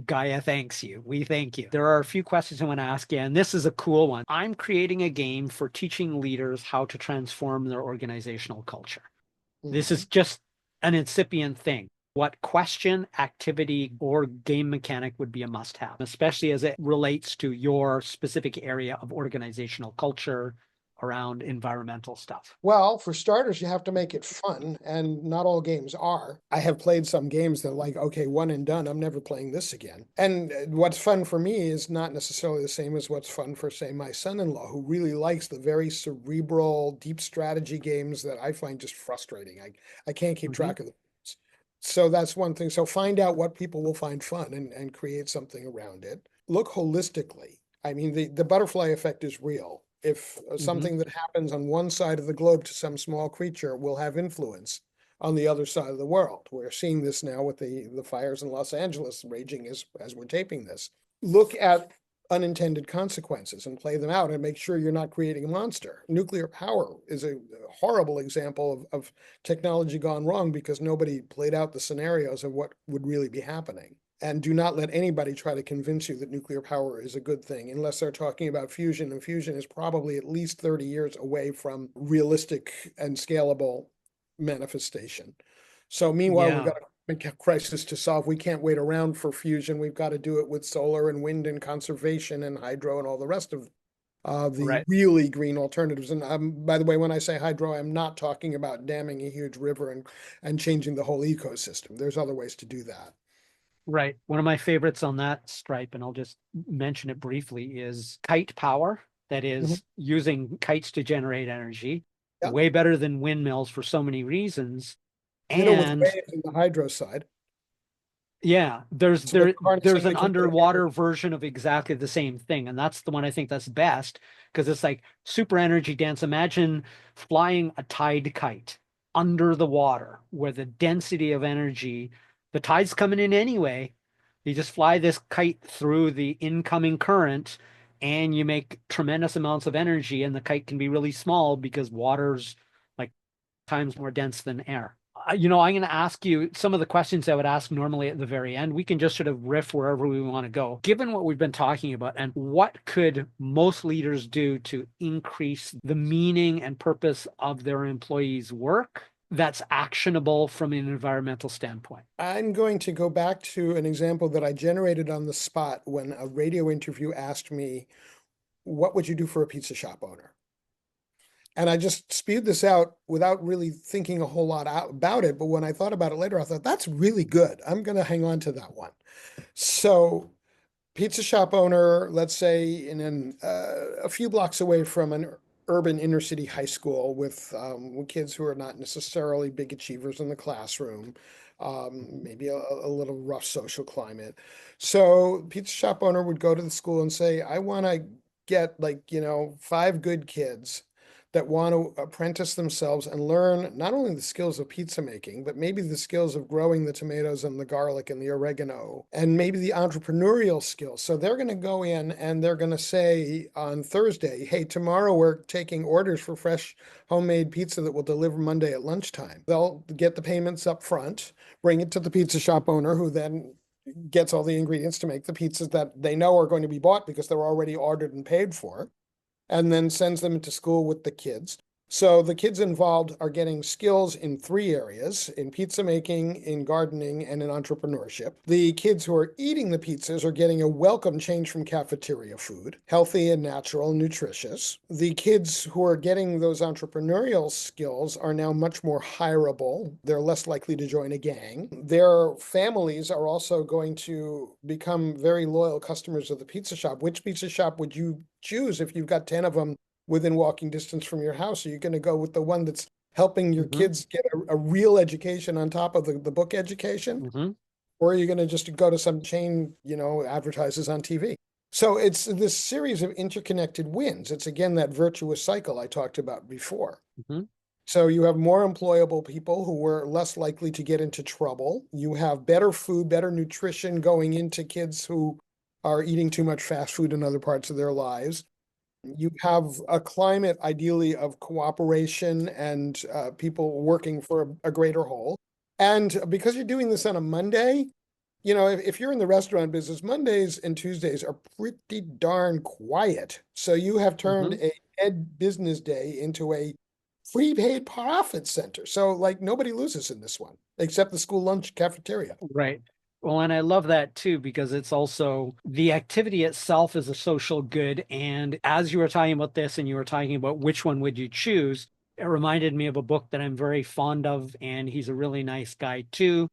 Gaia thanks you. We thank you. There are a few questions I want to ask you, and this is a cool one. I'm creating a game for teaching leaders how to transform their organizational culture. This is Mhm. just an incipient thing. What question, activity, or game mechanic would be a must have, especially as it relates to your specific area of organizational culture around environmental stuff? Well, for starters, you have to make it fun, and not all games are. I have played some games that are like, okay, one and done, I'm never playing this again. And what's fun for me is not necessarily the same as what's fun for, say, my son-in-law, who really likes the very cerebral, deep strategy games that I find just frustrating. I can't keep Hmm. track of them. So that's one thing. So find out what people will find fun and create something around it. Look holistically. I mean, the butterfly effect is real. If Hmm. something that happens on one side of the globe to some small creature will have influence on the other side of the world. We're seeing this now with the fires in Los Angeles raging as we're taping this. Look at unintended consequences and play them out and make sure you're not creating a monster. Nuclear power is a horrible example of technology gone wrong because nobody played out the scenarios of what would really be happening. And do not let anybody try to convince you that nuclear power is a good thing unless they're talking about fusion. And fusion is probably at least 30 years away from realistic and scalable manifestation. So meanwhile, we've Yeah, got a crisis to solve. We can't wait around for fusion. We've got to do it with solar and wind and conservation and hydro and all the rest of the right. really green alternatives. And by the way, when I say hydro, I'm not talking about damming a huge river and changing the whole ecosystem. There's other ways to do that. Right. One of my favorites on that stripe, and I'll just mention it briefly, is kite power. That Mhm. is using kites to generate energy, Yeah. way better than windmills for so many reasons. Ditto with And waves in the hydro side. yeah, there's So that there there's harnessing the an kinetic underwater energy. version of exactly the same thing, and that's the one I think that's best because it's like super energy dense. Imagine flying a tide kite under the water where the density of energy, the tide's coming in anyway, You just fly this kite through the incoming current and you make tremendous amounts of energy, and the kite can be really small because water's like times more dense than air. I'm going to ask you some of the questions I would ask normally at the very end. We can just sort of riff wherever we want to go. Given what we've been talking about, and what could most leaders do to increase the meaning and purpose of their employees' work that's actionable from an environmental standpoint? I'm going to go back to an example that I generated on the spot when a radio interview asked me, what would you do for a pizza shop owner? And I just spewed this out without really thinking a whole lot about it. But when I thought about it later, I thought, that's really good. I'm going to hang on to that one. So, pizza shop owner, let's say a few blocks away from an urban inner city high school with kids who are not necessarily big achievers in the classroom, maybe a little rough social climate. So, pizza shop owner would go to the school and say, I want to get, like, 5 good kids that want to apprentice themselves and learn not only the skills of pizza making, but maybe the skills of growing the tomatoes and the garlic and the oregano, and maybe the entrepreneurial skills. So they're going to go in and they're going to say on Thursday, hey, tomorrow we're taking orders for fresh homemade pizza that will deliver Monday at lunchtime. They'll get the payments up front, bring it to the pizza shop owner, who then gets all the ingredients to make the pizzas that they know are going to be bought because they're already ordered and paid for, and then sends them into school with the kids. So the kids involved are getting skills in 3 areas: in pizza making, in gardening, and in entrepreneurship. The kids who are eating the pizzas are getting a welcome change from cafeteria food, healthy and natural, nutritious. The kids who are getting those entrepreneurial skills are now much more hireable. They're less likely to join a gang. Their families are also going to become very loyal customers of the pizza shop. Which pizza shop would you choose if you've got 10 of them within walking distance from your house? Are you going to go with the one that's helping your Mm-hmm. kids get a real education on top of the book education? Mm-hmm. Or are you going to just go to some chain, advertises on TV? So it's this series of interconnected wins. It's again that virtuous cycle I talked about before. Mm-hmm. So you have more employable people who were less likely to get into trouble. You have better food, better nutrition going into kids who are eating too much fast food in other parts of their lives. You have a climate ideally of cooperation and people working for a greater whole. And because you're doing this on a Monday, if you're in the restaurant business, Mondays and Tuesdays are pretty darn quiet. So you have turned Mm-hmm. a dead business day into a prepaid profit center. So like nobody loses in this one, except the school lunch cafeteria. Right. Well, and I love that too, because it's also the activity itself is a social good. And as you were talking about this and you were talking about which one would you choose, it reminded me of a book that I'm very fond of, and he's a really nice guy too.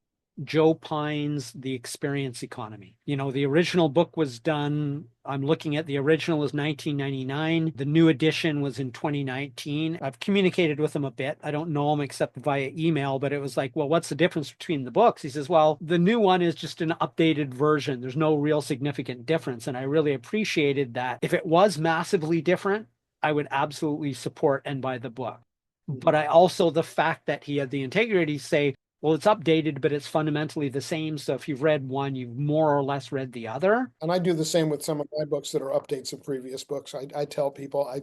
Joe Pine's The Experience Economy. The original book was done, I'm looking at the original is 1999. The new edition was in 2019. I've communicated with him a bit. I don't know him except via email, but it was like, well, what's the difference between the books? He says, well, the new one is just an updated version. There's no real significant difference. And I really appreciated that. If it was massively different, I would absolutely support and buy the book. But I also, the fact that he had the integrity to say, well, it's updated, but it's fundamentally the same. So if you've read one, you've more or less read the other. And I do the same with some of my books that are updates of previous books. I tell people, I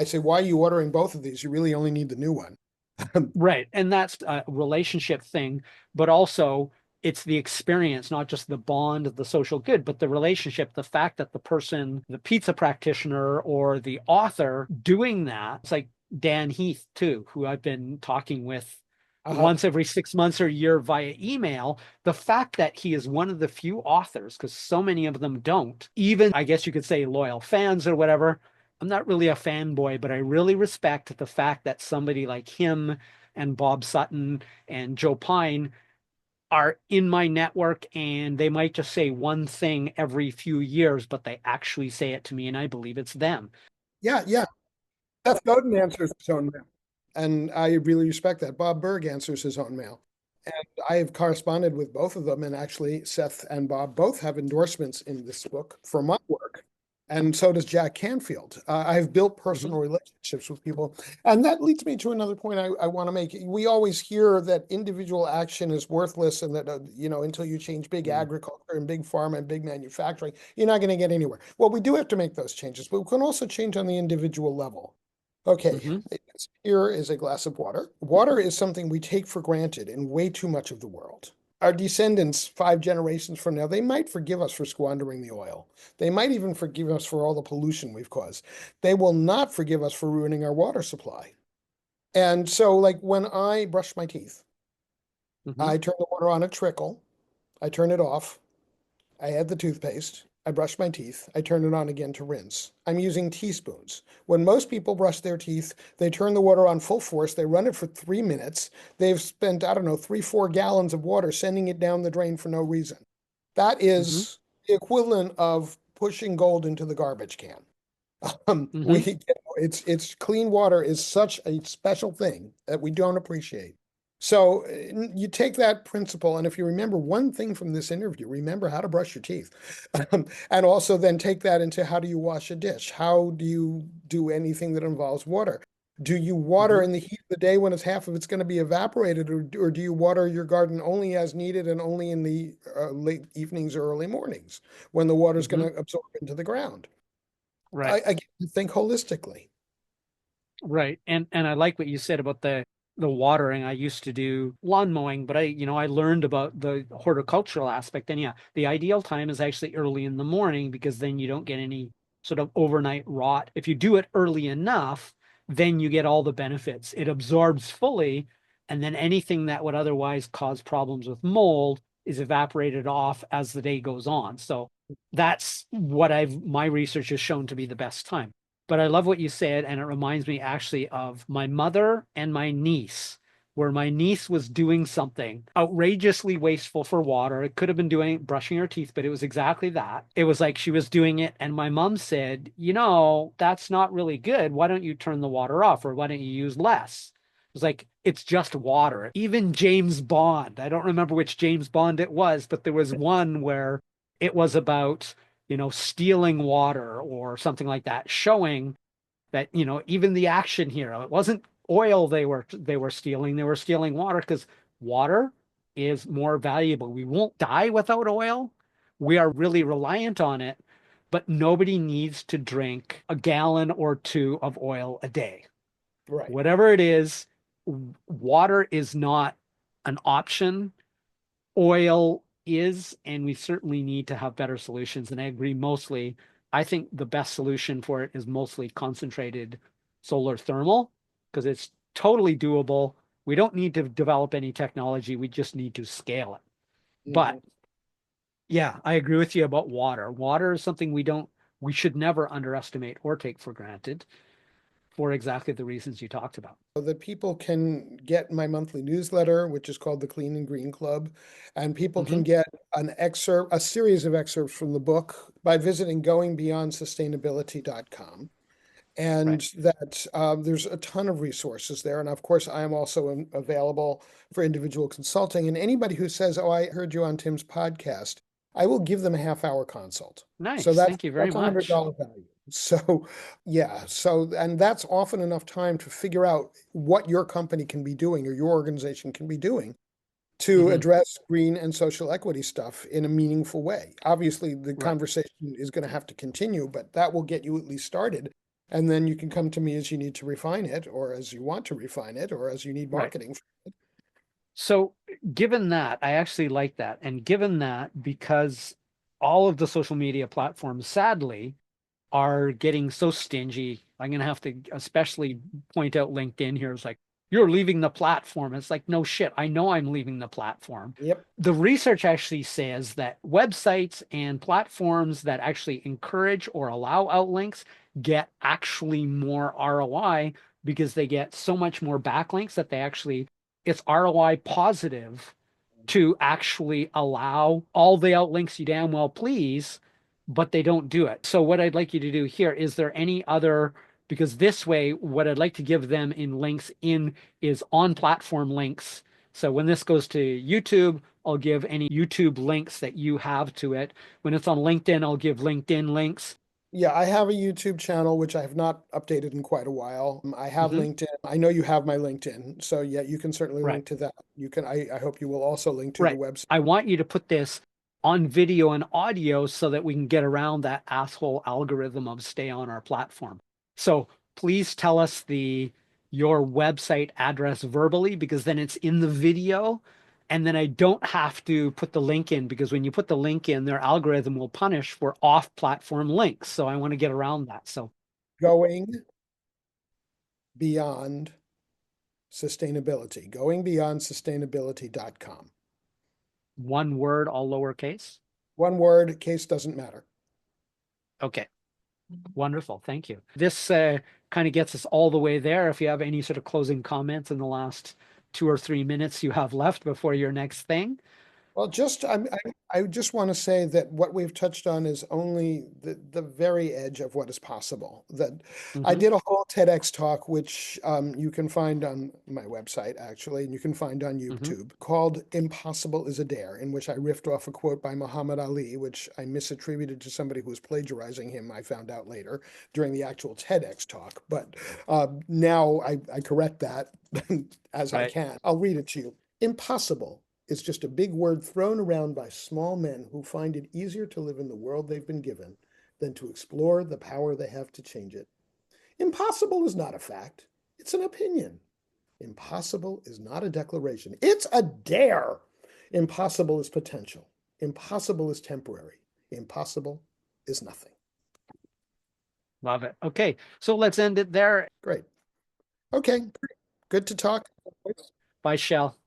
say, why are you ordering both of these? You really only need the new one. Right. And that's a relationship thing, but also it's the experience, not just the bond of the social good, but the relationship, the fact that the person, the pizza practitioner or the author doing that, it's like Dan Heath too, who I've been talking with Uh-huh. once every 6 months or a year via email. The fact that he is one of the few authors, because so many of them don't, even I guess you could say loyal fans or whatever. I'm not really a fanboy, but I really respect the fact that somebody like him and Bob Sutton and Joe Pine are in my network, and they might just say one thing every few years, but they actually say it to me and I believe it's them. Yeah, yeah. Seth Godin answers his own mail. And I really respect that. Bob Berg answers his own mail. And I have corresponded with both of them. And actually, Seth and Bob both have endorsements in this book for my work. And so does Jack Canfield. I've built Hmm. personal relationships with people. And that leads me to another point I want to make. We always hear that individual action is worthless and that, until you change big agriculture and big pharma and big manufacturing, you're not going to get anywhere. Well, we do have to make those changes, but we can also change on the individual level. Okay, Hmm. here is a glass of water. Water is something we take for granted in way too much of the world. Our descendants, 5 generations from now, they might forgive us for squandering the oil. They might even forgive us for all the pollution we've caused. They will not forgive us for ruining our water supply. And so, like when I brush my teeth, Hmm. I turn the water on a trickle, I turn it off, I add the toothpaste. I brush my teeth. I turn it on again to rinse. I'm using teaspoons. When most people brush their teeth, they turn the water on full force. They run it for 3 minutes. They've spent, I don't know, 3, 4 gallons of water sending it down the drain for no reason. That Hmm. is the equivalent of pushing gold into the garbage can. Hmm. It's clean water is such a special thing that we don't appreciate. So you take that principle, and if you remember one thing from this interview, remember how to brush your teeth, and also then take that into how do you wash a dish? How do you do anything that involves water? Do you water Hmm. in the heat of the day when it's half of it's going to be evaporated, or do you water your garden only as needed and only in the late evenings or early mornings when the water is going Hmm. to absorb into the ground? Right. Again, think holistically. Right. And I like what you said about the watering. I used to do lawn mowing, but I learned about the horticultural aspect. And yeah, the ideal time is actually early in the morning because then you don't get any sort of overnight rot. If you do it early enough, then you get all the benefits. It absorbs fully, and then anything that would otherwise cause problems with mold is evaporated off as the day goes on. So that's what my research has shown to be the best time. But I love what you said, and it reminds me actually of my mother and my niece, where my niece was doing something outrageously wasteful for water. It could have been doing brushing her teeth, but it was exactly that. It was like she was doing it, and my mom said, that's not really good. Why don't you turn the water off, or why don't you use less? It was like, it's just water. Even James Bond, I don't remember which James Bond it was, but there was one where it was about stealing water or something like that, showing that, even the action hero, it wasn't oil they were stealing, they were stealing water because water is more valuable. We won't die without oil. We are really reliant on it, but nobody needs to drink a gallon or two of oil a day. Right. Whatever it is, water is not an option. Oil is, and we certainly need to have better solutions. And I agree mostly. I think the best solution for it is mostly concentrated solar thermal because it's totally doable. We don't need to develop any technology. We just need to scale it. But Mhm. yeah, I agree with you about water. Water is something we should never underestimate or take for granted for exactly the reasons you talked about. So that people can get my monthly newsletter, which is called the Clean and Green Club, and people Hmm. can get a series of excerpts from the book by visiting goingbeyondsustainability.com. Right. And that there's a ton of resources there. And of course, I am also available for individual consulting. And anybody who says, "Oh, I heard you on Tim's podcast," I will give them a half-hour consult. So Nice. that's Thank you very that's a hundred much. dollar value. So yeah, and that's often enough time to figure out what your company can be doing or your organization can be doing to Hmm. address green and social equity stuff in a meaningful way. Obviously, the Right. conversation is going to have to continue, but that will get you at least started. And then you can come to me as you need to refine it, or as you want to refine it, or as you need Right. marketing. So, given that, I actually like that. And given that, because all of the social media platforms, sadly, are getting so stingy, I'm going to have to especially point out LinkedIn here. It's like, you're leaving the platform. It's like, no shit. I know I'm leaving the platform. Yep. The research actually says that websites and platforms that actually encourage or allow outlinks get actually more ROI because they get so much more backlinks that it's ROI positive to actually allow all the outlinks you damn well please, but they don't do it. So what I'd like you to do here, is there any other, because this way, what I'd like to give them in links in is on platform links. So when this goes to YouTube, I'll give any YouTube links that you have to it. When it's on LinkedIn, I'll give LinkedIn links. Yeah, I have a YouTube channel which I have not updated in quite a while. I have Hmm. LinkedIn. I know you have my LinkedIn, so yeah, you can certainly Right. link to that. You can, I hope you will also link to the Right. website. I want you to put this on video and audio so that we can get around that asshole algorithm of stay on our platform. So please tell us the your website address verbally because then it's in the video and then I don't have to put the link in because when you put the link in, their algorithm will punish for off-platform links. So I want to get around that. So Going beyond sustainability, goingbeyondsustainability.com. one word, all lowercase. One word, case doesn't matter. Okay. Wonderful. Thank you. This kind of gets us all the way there. If you have any sort of closing comments in the last 2 or 3 minutes you have left before your next thing. Well, I just want to say that what we've touched on is only the very edge of what is possible. That I Hmm. did a whole TEDx talk, which you can find on my website, actually, and you can find on Hmm. YouTube, called Impossible is a Dare, in which I riffed off a quote by Muhammad Ali, which I misattributed to somebody who was plagiarizing him, I found out later during the actual TEDx talk. But now I correct that as I Right. can. I'll read it to you. Impossible is just a big word thrown around by small men who find it easier to live in the world they've been given than to explore the power they have to change it. Impossible is not a fact, it's an opinion. Impossible is not a declaration, it's a dare. Impossible is potential. Impossible is temporary. Impossible is nothing. Love it. Okay. So let's end it there. Great. Okay, good to talk. Bye, Shell.